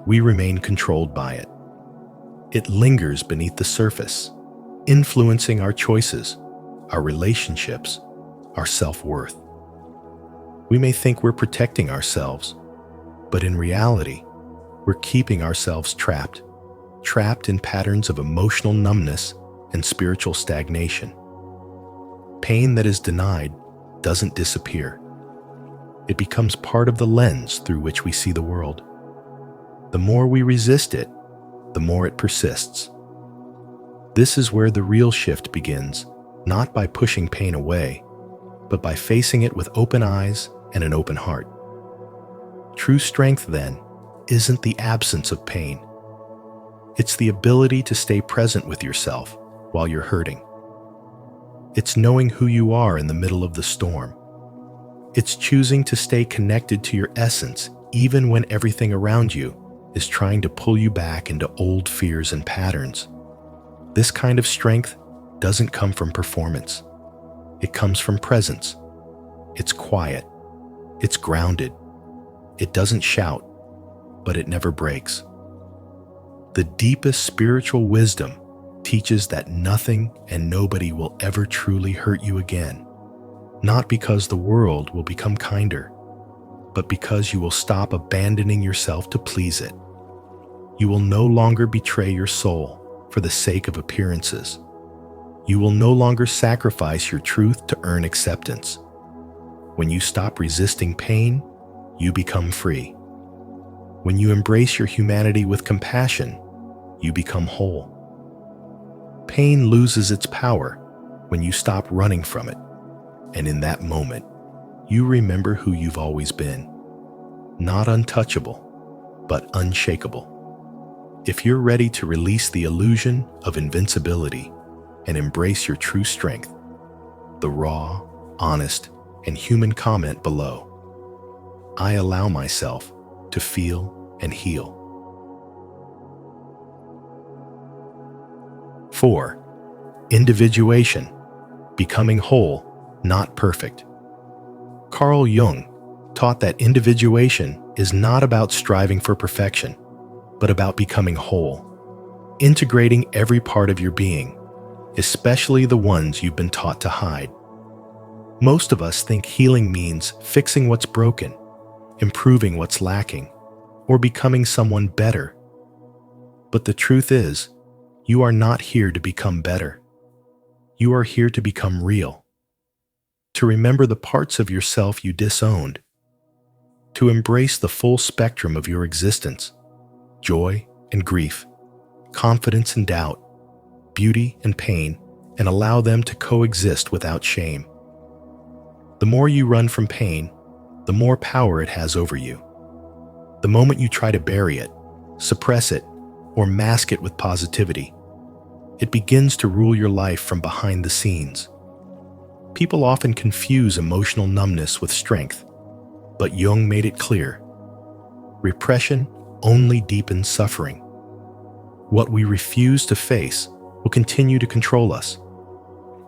we remain controlled by it. It lingers beneath the surface, influencing our choices, our relationships, our self-worth. We may think we're protecting ourselves, but in reality, we're keeping ourselves trapped in patterns of emotional numbness and spiritual stagnation. Pain that is denied doesn't disappear. It becomes part of the lens through which we see the world. The more we resist it, the more it persists. This is where the real shift begins, not by pushing pain away, but by facing it with open eyes and an open heart. True strength, then, isn't the absence of pain. It's the ability to stay present with yourself while you're hurting. It's knowing who you are in the middle of the storm. It's choosing to stay connected to your essence even when everything around you is trying to pull you back into old fears and patterns. This kind of strength doesn't come from performance. It comes from presence. It's quiet. It's grounded. It doesn't shout, but it never breaks. The deepest spiritual wisdom teaches that nothing and nobody will ever truly hurt you again, not because the world will become kinder, but because you will stop abandoning yourself to please it. You will no longer betray your soul for the sake of appearances. You will no longer sacrifice your truth to earn acceptance. When you stop resisting pain, you become free. When you embrace your humanity with compassion, you become whole. Pain loses its power when you stop running from it, and in that moment, you remember who you've always been. Not untouchable, but unshakable. If you're ready to release the illusion of invincibility and embrace your true strength, the raw, honest, and human comment below, I allow myself to feel and heal. 4. Individuation, becoming whole, not perfect. Carl Jung taught that individuation is not about striving for perfection, but about becoming whole, integrating every part of your being, especially the ones you've been taught to hide. Most of us think healing means fixing what's broken, improving what's lacking, or becoming someone better. But the truth is, you are not here to become better. You are here to become real, to remember the parts of yourself you disowned, to embrace the full spectrum of your existence, joy and grief, confidence and doubt, beauty and pain, and allow them to coexist without shame. The more you run from pain, the more power it has over you. The moment you try to bury it, suppress it, or mask it with positivity, it begins to rule your life from behind the scenes. People often confuse emotional numbness with strength, but Jung made it clear. Repression only deepens suffering. What we refuse to face will continue to control us.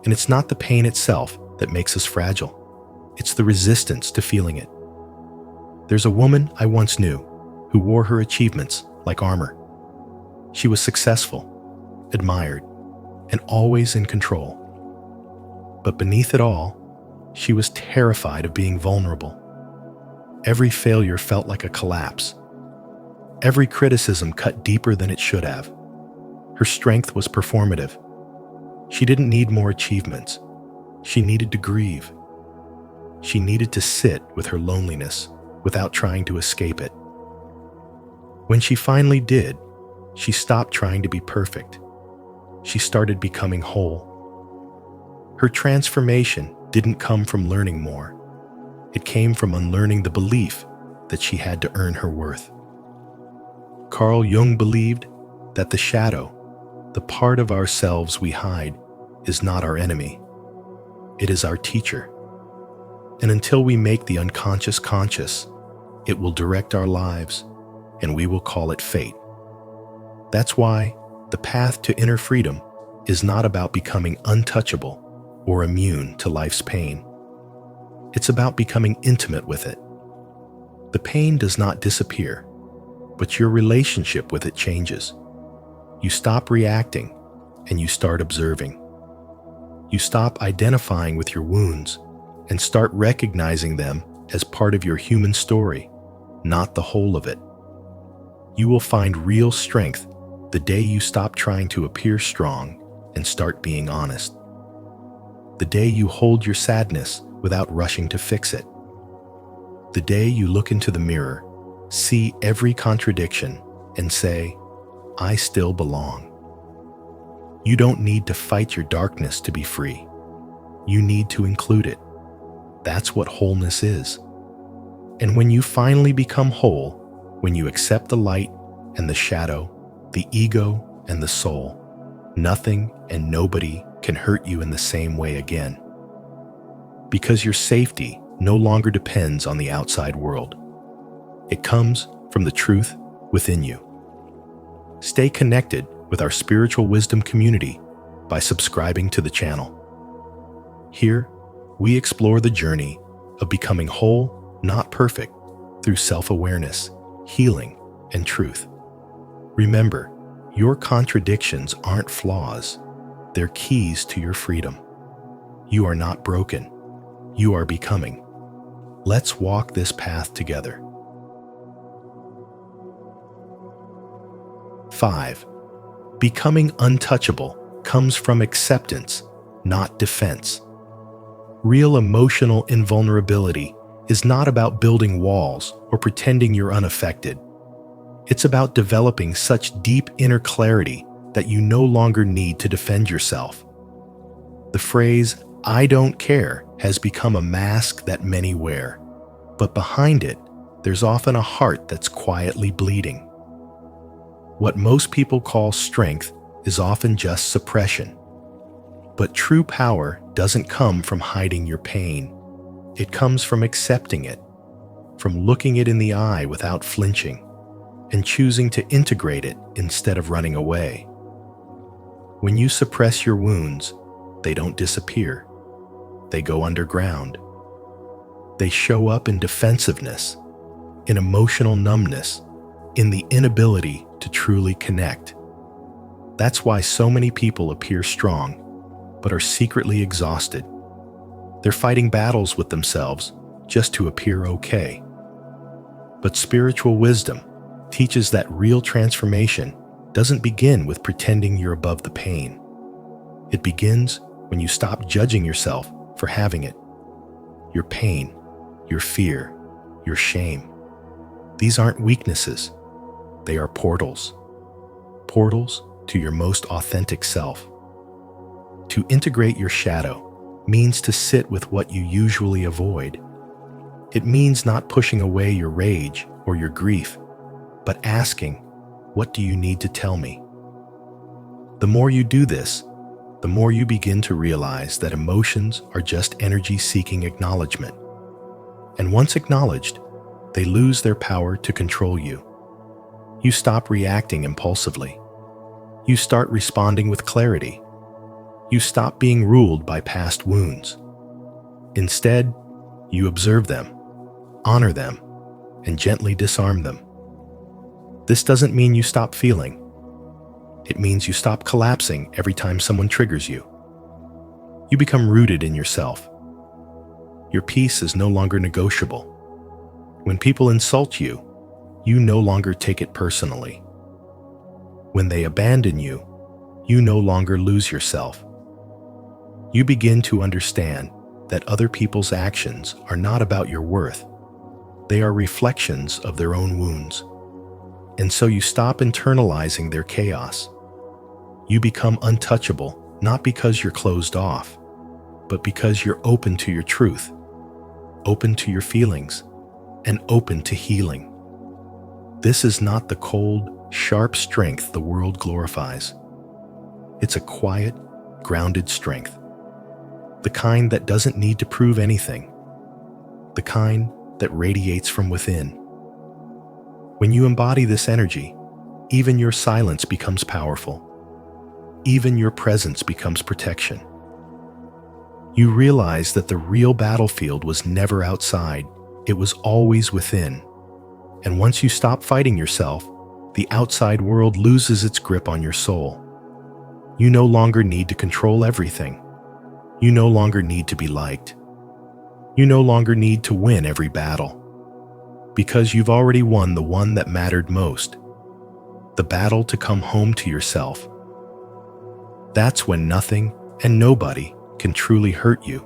And it's not the pain itself that makes us fragile. It's the resistance to feeling it. There's a woman I once knew who wore her achievements like armor. She was successful, admired, and always in control. But beneath it all, She was terrified of being vulnerable. Every failure felt like a collapse. Every criticism cut deeper than it should have. Her strength was performative. She didn't need more achievements. She needed to grieve. She needed to sit with her loneliness without trying to escape it. When she finally did, she stopped trying to be perfect. She started becoming whole. Her transformation didn't come from learning more. It came from unlearning the belief that she had to earn her worth. Carl Jung believed that the shadow, the part of ourselves we hide, is not our enemy. It is our teacher. And until we make the unconscious conscious, it will direct our lives, and we will call it fate. That's why the path to inner freedom is not about becoming untouchable or immune to life's pain. It's about becoming intimate with it. The pain does not disappear, but your relationship with it changes. You stop reacting and you start observing. You stop identifying with your wounds and start recognizing them as part of your human story, not the whole of it. You will find real strength the day you stop trying to appear strong and start being honest. The day you hold your sadness without rushing to fix it. The day you look into the mirror, see every contradiction, and say, I still belong. You don't need to fight your darkness to be free. You need to include it. That's what wholeness is. And when you finally become whole, when you accept the light and the shadow, the ego and the soul, nothing and nobody can hurt you in the same way again. Because your safety no longer depends on the outside world. It comes from the truth within you. Stay connected with our spiritual wisdom community by subscribing to the channel. Here, we explore the journey of becoming whole, not perfect, through self-awareness, healing, and truth. Remember, your contradictions aren't flaws. They're keys to your freedom. You are not broken. You are becoming. Let's walk this path together. 5. Becoming untouchable comes from acceptance, not defense. Real emotional invulnerability is not about building walls or pretending you're unaffected. It's about developing such deep inner clarity that you no longer need to defend yourself. The phrase, I don't care, has become a mask that many wear, but behind it, there's often a heart that's quietly bleeding. What most people call strength is often just suppression. But true power doesn't come from hiding your pain. It comes from accepting it, from looking it in the eye without flinching, and choosing to integrate it instead of running away. When you suppress your wounds, they don't disappear. They go underground. They show up in defensiveness, in emotional numbness, in the inability to truly connect. That's why so many people appear strong, but are secretly exhausted. They're fighting battles with themselves just to appear okay. But spiritual wisdom teaches that real transformation doesn't begin with pretending you're above the pain. It begins when you stop judging yourself for having it. Your pain, your fear, your shame. These aren't weaknesses. They are portals. Portals to your most authentic self. To integrate your shadow means to sit with what you usually avoid. It means not pushing away your rage or your grief, but asking, what do you need to tell me? The more you do this, the more you begin to realize that emotions are just energy-seeking acknowledgement. And once acknowledged, they lose their power to control you. You stop reacting impulsively. You start responding with clarity. You stop being ruled by past wounds. Instead, you observe them, honor them, and gently disarm them. This doesn't mean you stop feeling. It means you stop collapsing every time someone triggers you. You become rooted in yourself. Your peace is no longer negotiable. When people insult you, you no longer take it personally. When they abandon you, you no longer lose yourself. You begin to understand that other people's actions are not about your worth. They are reflections of their own wounds. And so you stop internalizing their chaos. You become untouchable, not because you're closed off, but because you're open to your truth, open to your feelings, and open to healing. This is not the cold, sharp strength the world glorifies. It's a quiet, grounded strength. The kind that doesn't need to prove anything. The kind that radiates from within. When you embody this energy, even your silence becomes powerful. Even your presence becomes protection. You realize that the real battlefield was never outside, it was always within. And once you stop fighting yourself, the outside world loses its grip on your soul. You no longer need to control everything. You no longer need to be liked. You no longer need to win every battle. Because you've already won the one that mattered most. The battle to come home to yourself. That's when nothing and nobody can truly hurt you.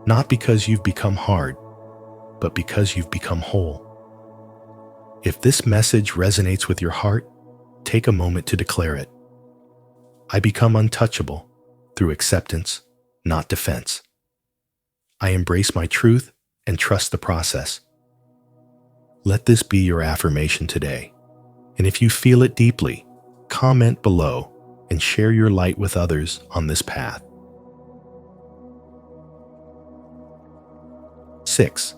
Not because you've become hard, but because you've become whole. If this message resonates with your heart, take a moment to declare it. I become untouchable through acceptance, not defense. I embrace my truth and trust the process. Let this be your affirmation today. And if you feel it deeply, comment below and share your light with others on this path. 6.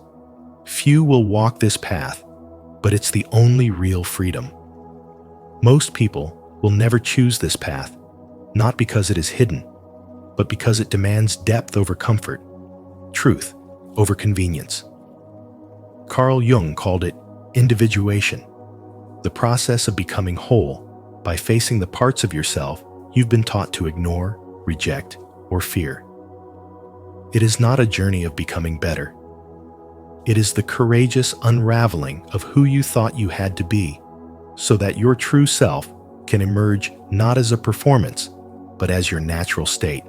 Few will walk this path, but it's the only real freedom. Most people will never choose this path, not because it is hidden, but because it demands depth over comfort, truth over convenience. Carl Jung called it individuation, the process of becoming whole by facing the parts of yourself you've been taught to ignore, reject, or fear. It is not a journey of becoming better. It is the courageous unraveling of who you thought you had to be, so that your true self can emerge not as a performance, but as your natural state.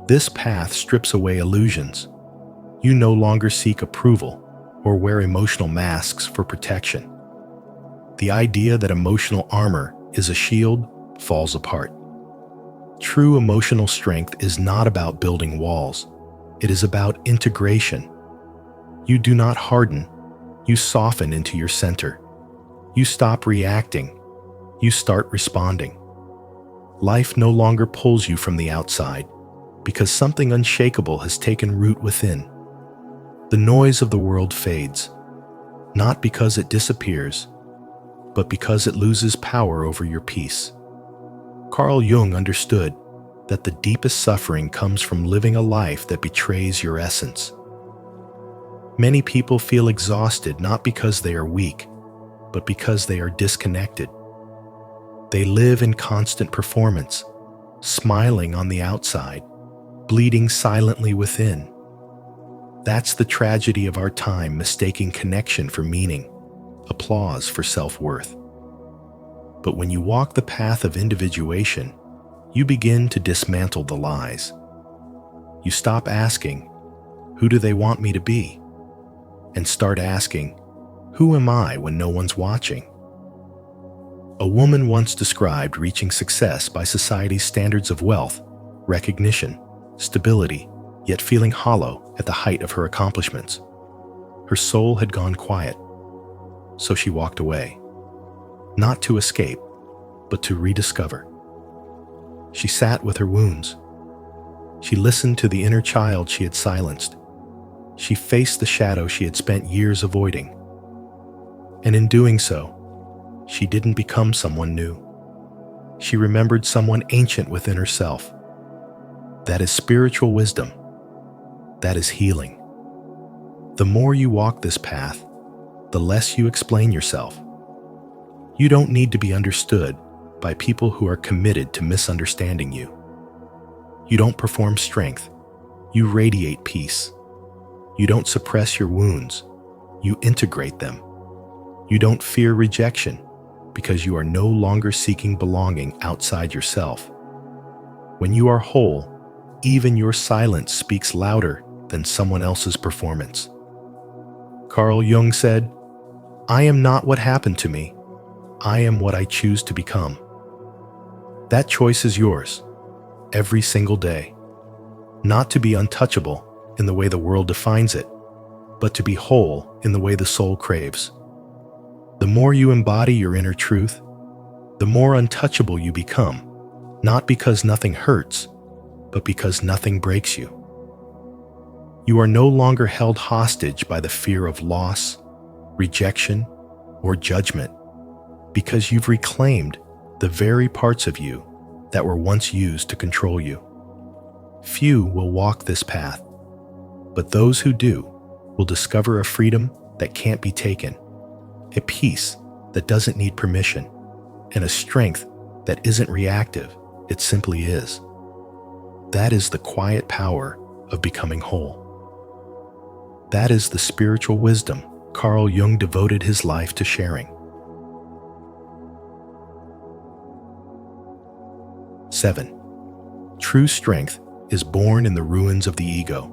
This path strips away illusions. You no longer seek approval or wear emotional masks for protection. The idea that emotional armor is a shield falls apart. True emotional strength is not about building walls. It is about integration. You do not harden. You soften into your center. You stop reacting. You start responding. Life no longer pulls you from the outside because something unshakable has taken root within. The noise of the world fades, not because it disappears, but because it loses power over your peace. Carl Jung understood that the deepest suffering comes from living a life that betrays your essence. Many people feel exhausted not because they are weak, but because they are disconnected. They live in constant performance, smiling on the outside, bleeding silently within. That's the tragedy of our time, mistaking connection for meaning, applause for self-worth. But when you walk the path of individuation, you begin to dismantle the lies. You stop asking, "Who do they want me to be?" and start asking, "Who am I when no one's watching?" A woman once described reaching success by society's standards of wealth, recognition, stability, yet feeling hollow at the height of her accomplishments. Her soul had gone quiet, so she walked away, not to escape, but to rediscover. She sat with her wounds. She listened to the inner child she had silenced. She faced the shadow she had spent years avoiding. And in doing so, she didn't become someone new. She remembered someone ancient within herself. That is spiritual wisdom. That is healing. The more you walk this path, the less you explain yourself. You don't need to be understood by people who are committed to misunderstanding you. You don't perform strength. You radiate peace. You don't suppress your wounds. You integrate them. You don't fear rejection because you are no longer seeking belonging outside yourself. When you are whole, even your silence speaks louder than someone else's performance. Carl Jung said, "I am not what happened to me. I am what I choose to become." That choice is yours, every single day. Not to be untouchable in the way the world defines it, but to be whole in the way the soul craves. The more you embody your inner truth, the more untouchable you become, not because nothing hurts, but because nothing breaks you. You are no longer held hostage by the fear of loss, rejection, or judgment, because you've reclaimed the very parts of you that were once used to control you. Few will walk this path, but those who do will discover a freedom that can't be taken, a peace that doesn't need permission, and a strength that isn't reactive, it simply is. That is the quiet power of becoming whole. That is the spiritual wisdom Carl Jung devoted his life to sharing. 7. True strength is born in the ruins of the ego.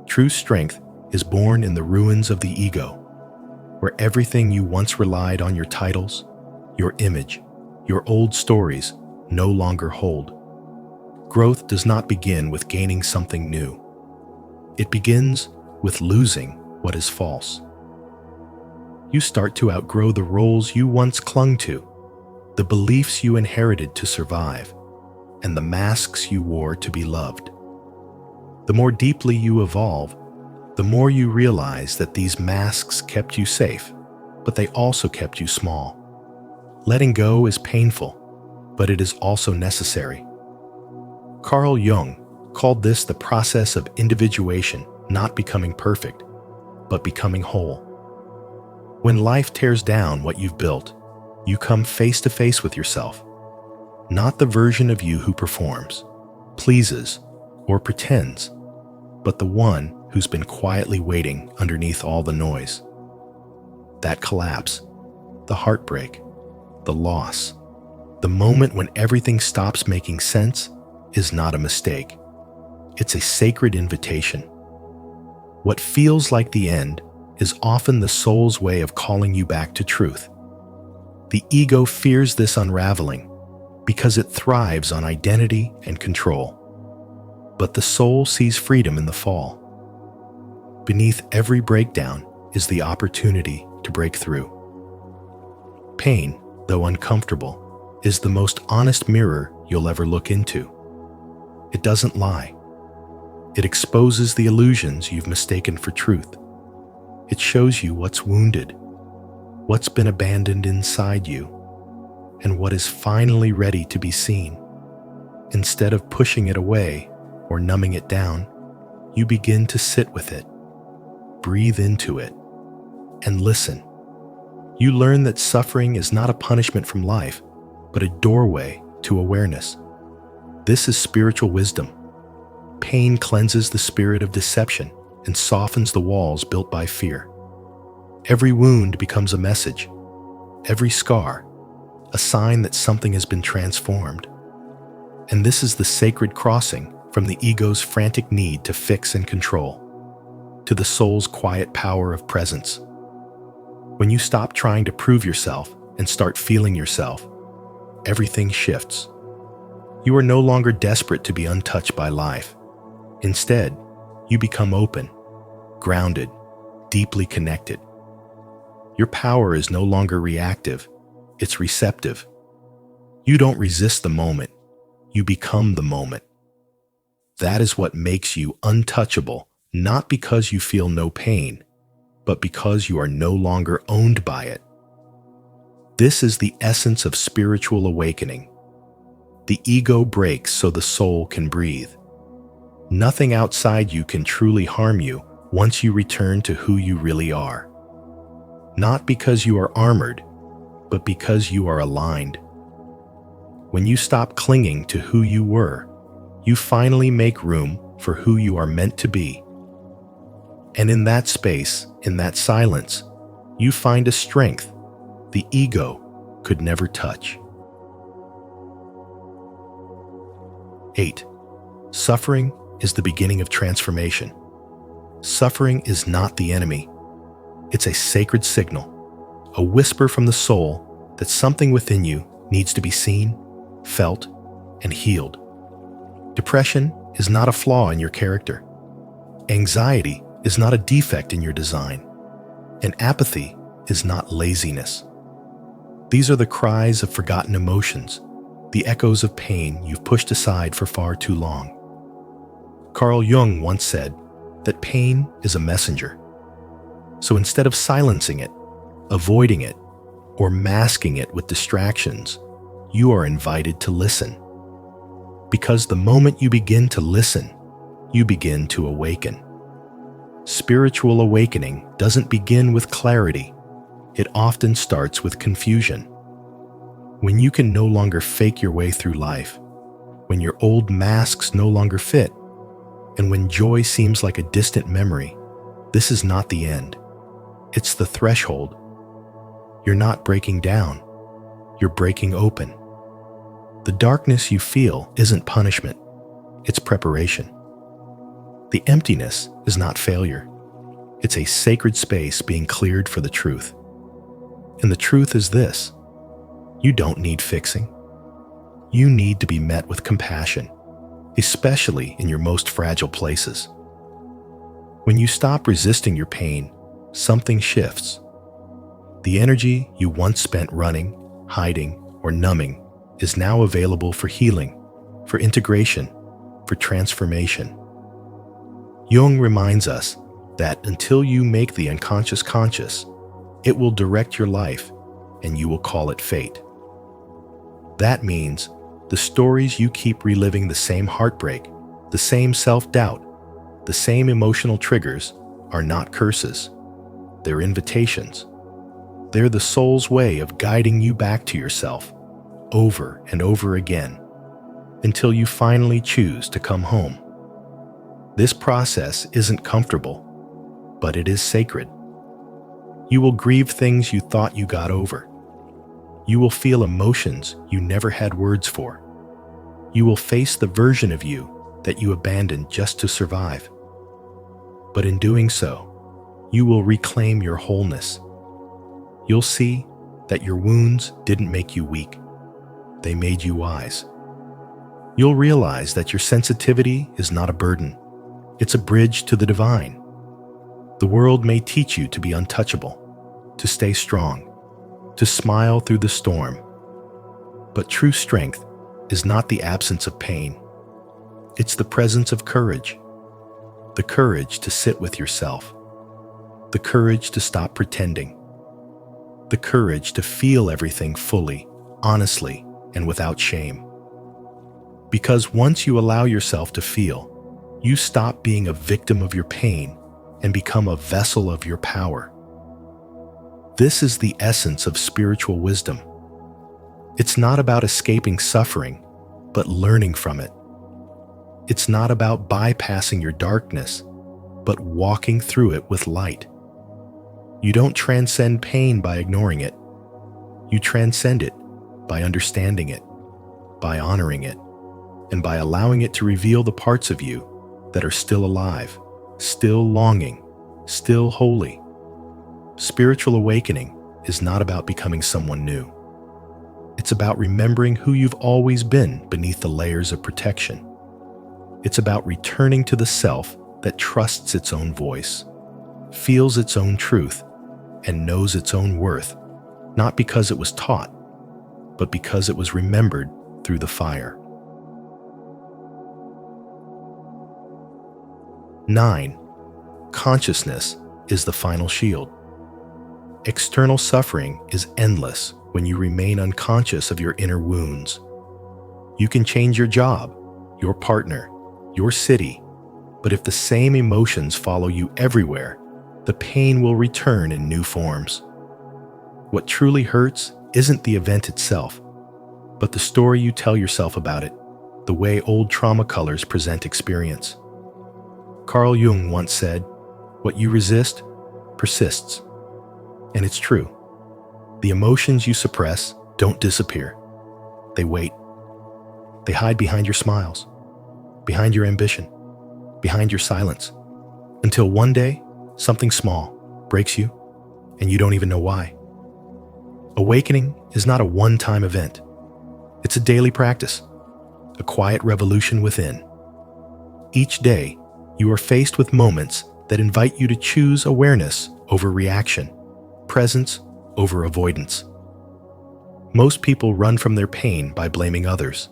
True strength is born in the ruins of the ego, where everything you once relied on, your titles, your image, your old stories, no longer hold. Growth does not begin with gaining something new. It begins with losing what is false. You start to outgrow the roles you once clung to, the beliefs you inherited to survive, and the masks you wore to be loved. The more deeply you evolve, the more you realize that these masks kept you safe, but they also kept you small. Letting go is painful, but it is also necessary. Carl Jung called this the process of individuation, not becoming perfect, but becoming whole. When life tears down what you've built, you come face to face with yourself, not the version of you who performs, pleases, or pretends, but the one who's been quietly waiting underneath all the noise. That collapse, the heartbreak, the loss, the moment when everything stops making sense is not a mistake. It's a sacred invitation. What feels like the end is often the soul's way of calling you back to truth. The ego fears this unraveling because it thrives on identity and control. But the soul sees freedom in the fall. Beneath every breakdown is the opportunity to break through. Pain, though uncomfortable, is the most honest mirror you'll ever look into. It doesn't lie. It exposes the illusions you've mistaken for truth. It shows you what's wounded, what's been abandoned inside you, and what is finally ready to be seen. Instead of pushing it away or numbing it down, you begin to sit with it, breathe into it, and listen. You learn that suffering is not a punishment from life, but a doorway to awareness. This is spiritual wisdom. Pain cleanses the spirit of deception and softens the walls built by fear. Every wound becomes a message. Every scar, a sign that something has been transformed. And this is the sacred crossing from the ego's frantic need to fix and control, to the soul's quiet power of presence. When you stop trying to prove yourself and start feeling yourself, everything shifts. You are no longer desperate to be untouched by life. Instead, you become open, grounded, deeply connected. Your power is no longer reactive, it's receptive. You don't resist the moment, you become the moment. That is what makes you untouchable, not because you feel no pain, but because you are no longer owned by it. This is the essence of spiritual awakening. The ego breaks so the soul can breathe. Nothing outside you can truly harm you once you return to who you really are. Not because you are armored, but because you are aligned. When you stop clinging to who you were, you finally make room for who you are meant to be. And in that space, in that silence, you find a strength the ego could never touch. 8. Suffering is the beginning of transformation. Suffering is not the enemy. It's a sacred signal, a whisper from the soul that something within you needs to be seen, felt, and healed. Depression is not a flaw in your character. Anxiety is not a defect in your design. And apathy is not laziness. These are the cries of forgotten emotions, the echoes of pain you've pushed aside for far too long. Carl Jung once said that pain is a messenger. So instead of silencing it, avoiding it, or masking it with distractions, you are invited to listen. Because the moment you begin to listen, you begin to awaken. Spiritual awakening doesn't begin with clarity. It often starts with confusion. When you can no longer fake your way through life, when your old masks no longer fit, and when joy seems like a distant memory, this is not the end. It's the threshold. You're not breaking down. You're breaking open. The darkness you feel isn't punishment. It's preparation. The emptiness is not failure. It's a sacred space being cleared for the truth. And the truth is this: you don't need fixing. You need to be met with compassion, especially in your most fragile places. When you stop resisting your pain, something shifts. The energy you once spent running, hiding, or numbing is now available for healing, for integration, for transformation. Jung reminds us that until you make the unconscious conscious, it will direct your life and you will call it fate. That means the stories you keep reliving, the same heartbreak, the same self-doubt, the same emotional triggers, are not curses. They're invitations. They're the soul's way of guiding you back to yourself over and over again until you finally choose to come home. This process isn't comfortable, but it is sacred. You will grieve things you thought you got over. You will feel emotions you never had words for. You will face the version of you that you abandoned just to survive. But in doing so, you will reclaim your wholeness. You'll see that your wounds didn't make you weak. They made you wise. You'll realize that your sensitivity is not a burden. It's a bridge to the divine. The world may teach you to be untouchable, to stay strong, to smile through the storm. But true strength is not the absence of pain. It's the presence of courage. The courage to sit with yourself. The courage to stop pretending. The courage to feel everything fully, honestly, and without shame. Because once you allow yourself to feel, you stop being a victim of your pain and become a vessel of your power. This is the essence of spiritual wisdom. It's not about escaping suffering, but learning from it. It's not about bypassing your darkness, but walking through it with light. You don't transcend pain by ignoring it. You transcend it by understanding it, by honoring it, and by allowing it to reveal the parts of you that are still alive, still longing, still holy. Spiritual awakening is not about becoming someone new. It's about remembering who you've always been beneath the layers of protection. It's about returning to the self that trusts its own voice, feels its own truth, and knows its own worth, not because it was taught, but because it was remembered through the fire. 9. Consciousness is the final shield. External suffering is endless when you remain unconscious of your inner wounds. You can change your job, your partner, your city, but if the same emotions follow you everywhere, the pain will return in new forms. What truly hurts isn't the event itself, but the story you tell yourself about it, the way old trauma colors present experience. Carl Jung once said, What you resist persists. And it's true. The emotions you suppress don't disappear. They wait. They hide behind your smiles, behind your ambition, behind your silence, until one day, something small breaks you, and you don't even know why. Awakening is not a one-time event. It's a daily practice, a quiet revolution within. Each day, you are faced with moments that invite you to choose awareness over reaction, presence over avoidance. Most people run from their pain by blaming others.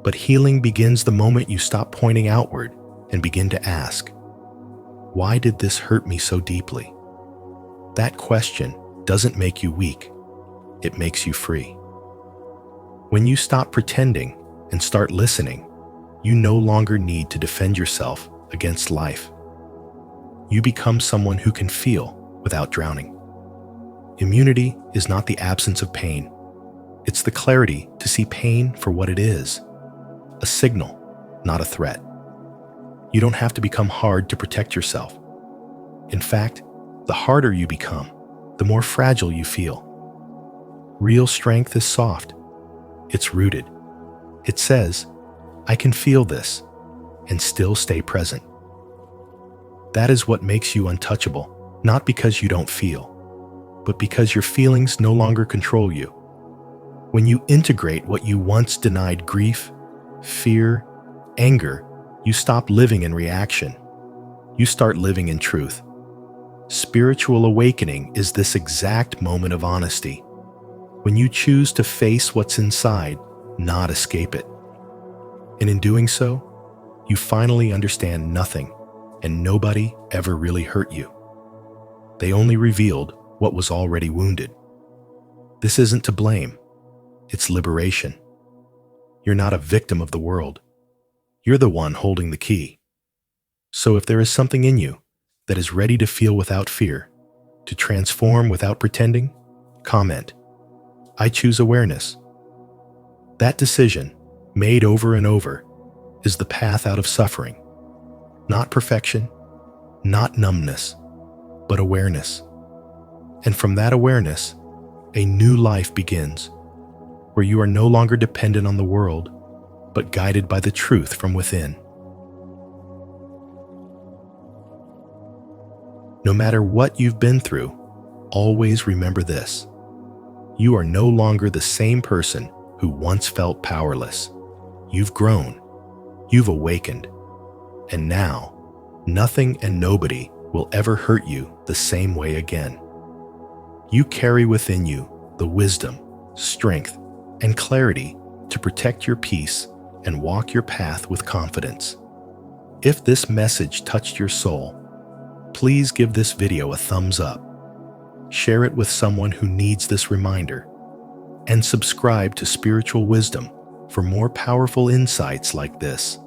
But healing begins the moment you stop pointing outward and begin to ask, why did this hurt me so deeply? That question doesn't make you weak. It makes you free. When you stop pretending and start listening, you no longer need to defend yourself against life. You become someone who can feel without drowning. Immunity is not the absence of pain. It's the clarity to see pain for what it is, a signal, not a threat. You don't have to become hard to protect yourself. In fact, the harder you become, the more fragile you feel. Real strength is soft. It's rooted. It says, I can feel this and still stay present. That is what makes you untouchable, not because you don't feel, but because your feelings no longer control you. When you integrate what you once denied grief, fear, anger, you stop living in reaction. You start living in truth. Spiritual awakening is this exact moment of honesty, when you choose to face what's inside, not escape it. And in doing so, you finally understand nothing and nobody ever really hurt you. They only revealed what was already wounded. This isn't to blame. It's liberation. You're not a victim of the world. You're the one holding the key. So if there is something in you that is ready to feel without fear, to transform without pretending, comment, I choose awareness. That decision, made over and over, is the path out of suffering. Not perfection, not numbness, but awareness. And from that awareness, a new life begins, where you are no longer dependent on the world, but guided by the truth from within. No matter what you've been through, always remember this. You are no longer the same person who once felt powerless. You've grown. You've awakened. And now, nothing and nobody will ever hurt you the same way again. You carry within you the wisdom, strength, and clarity to protect your peace and walk your path with confidence. If this message touched your soul, please give this video a thumbs up, share it with someone who needs this reminder, and subscribe to Spiritual Wisdom for more powerful insights like this.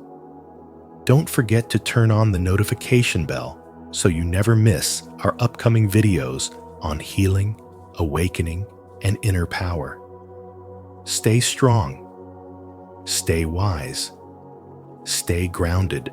Don't forget to turn on the notification bell so you never miss our upcoming videos on healing, awakening, and inner power. Stay strong, stay wise, stay grounded.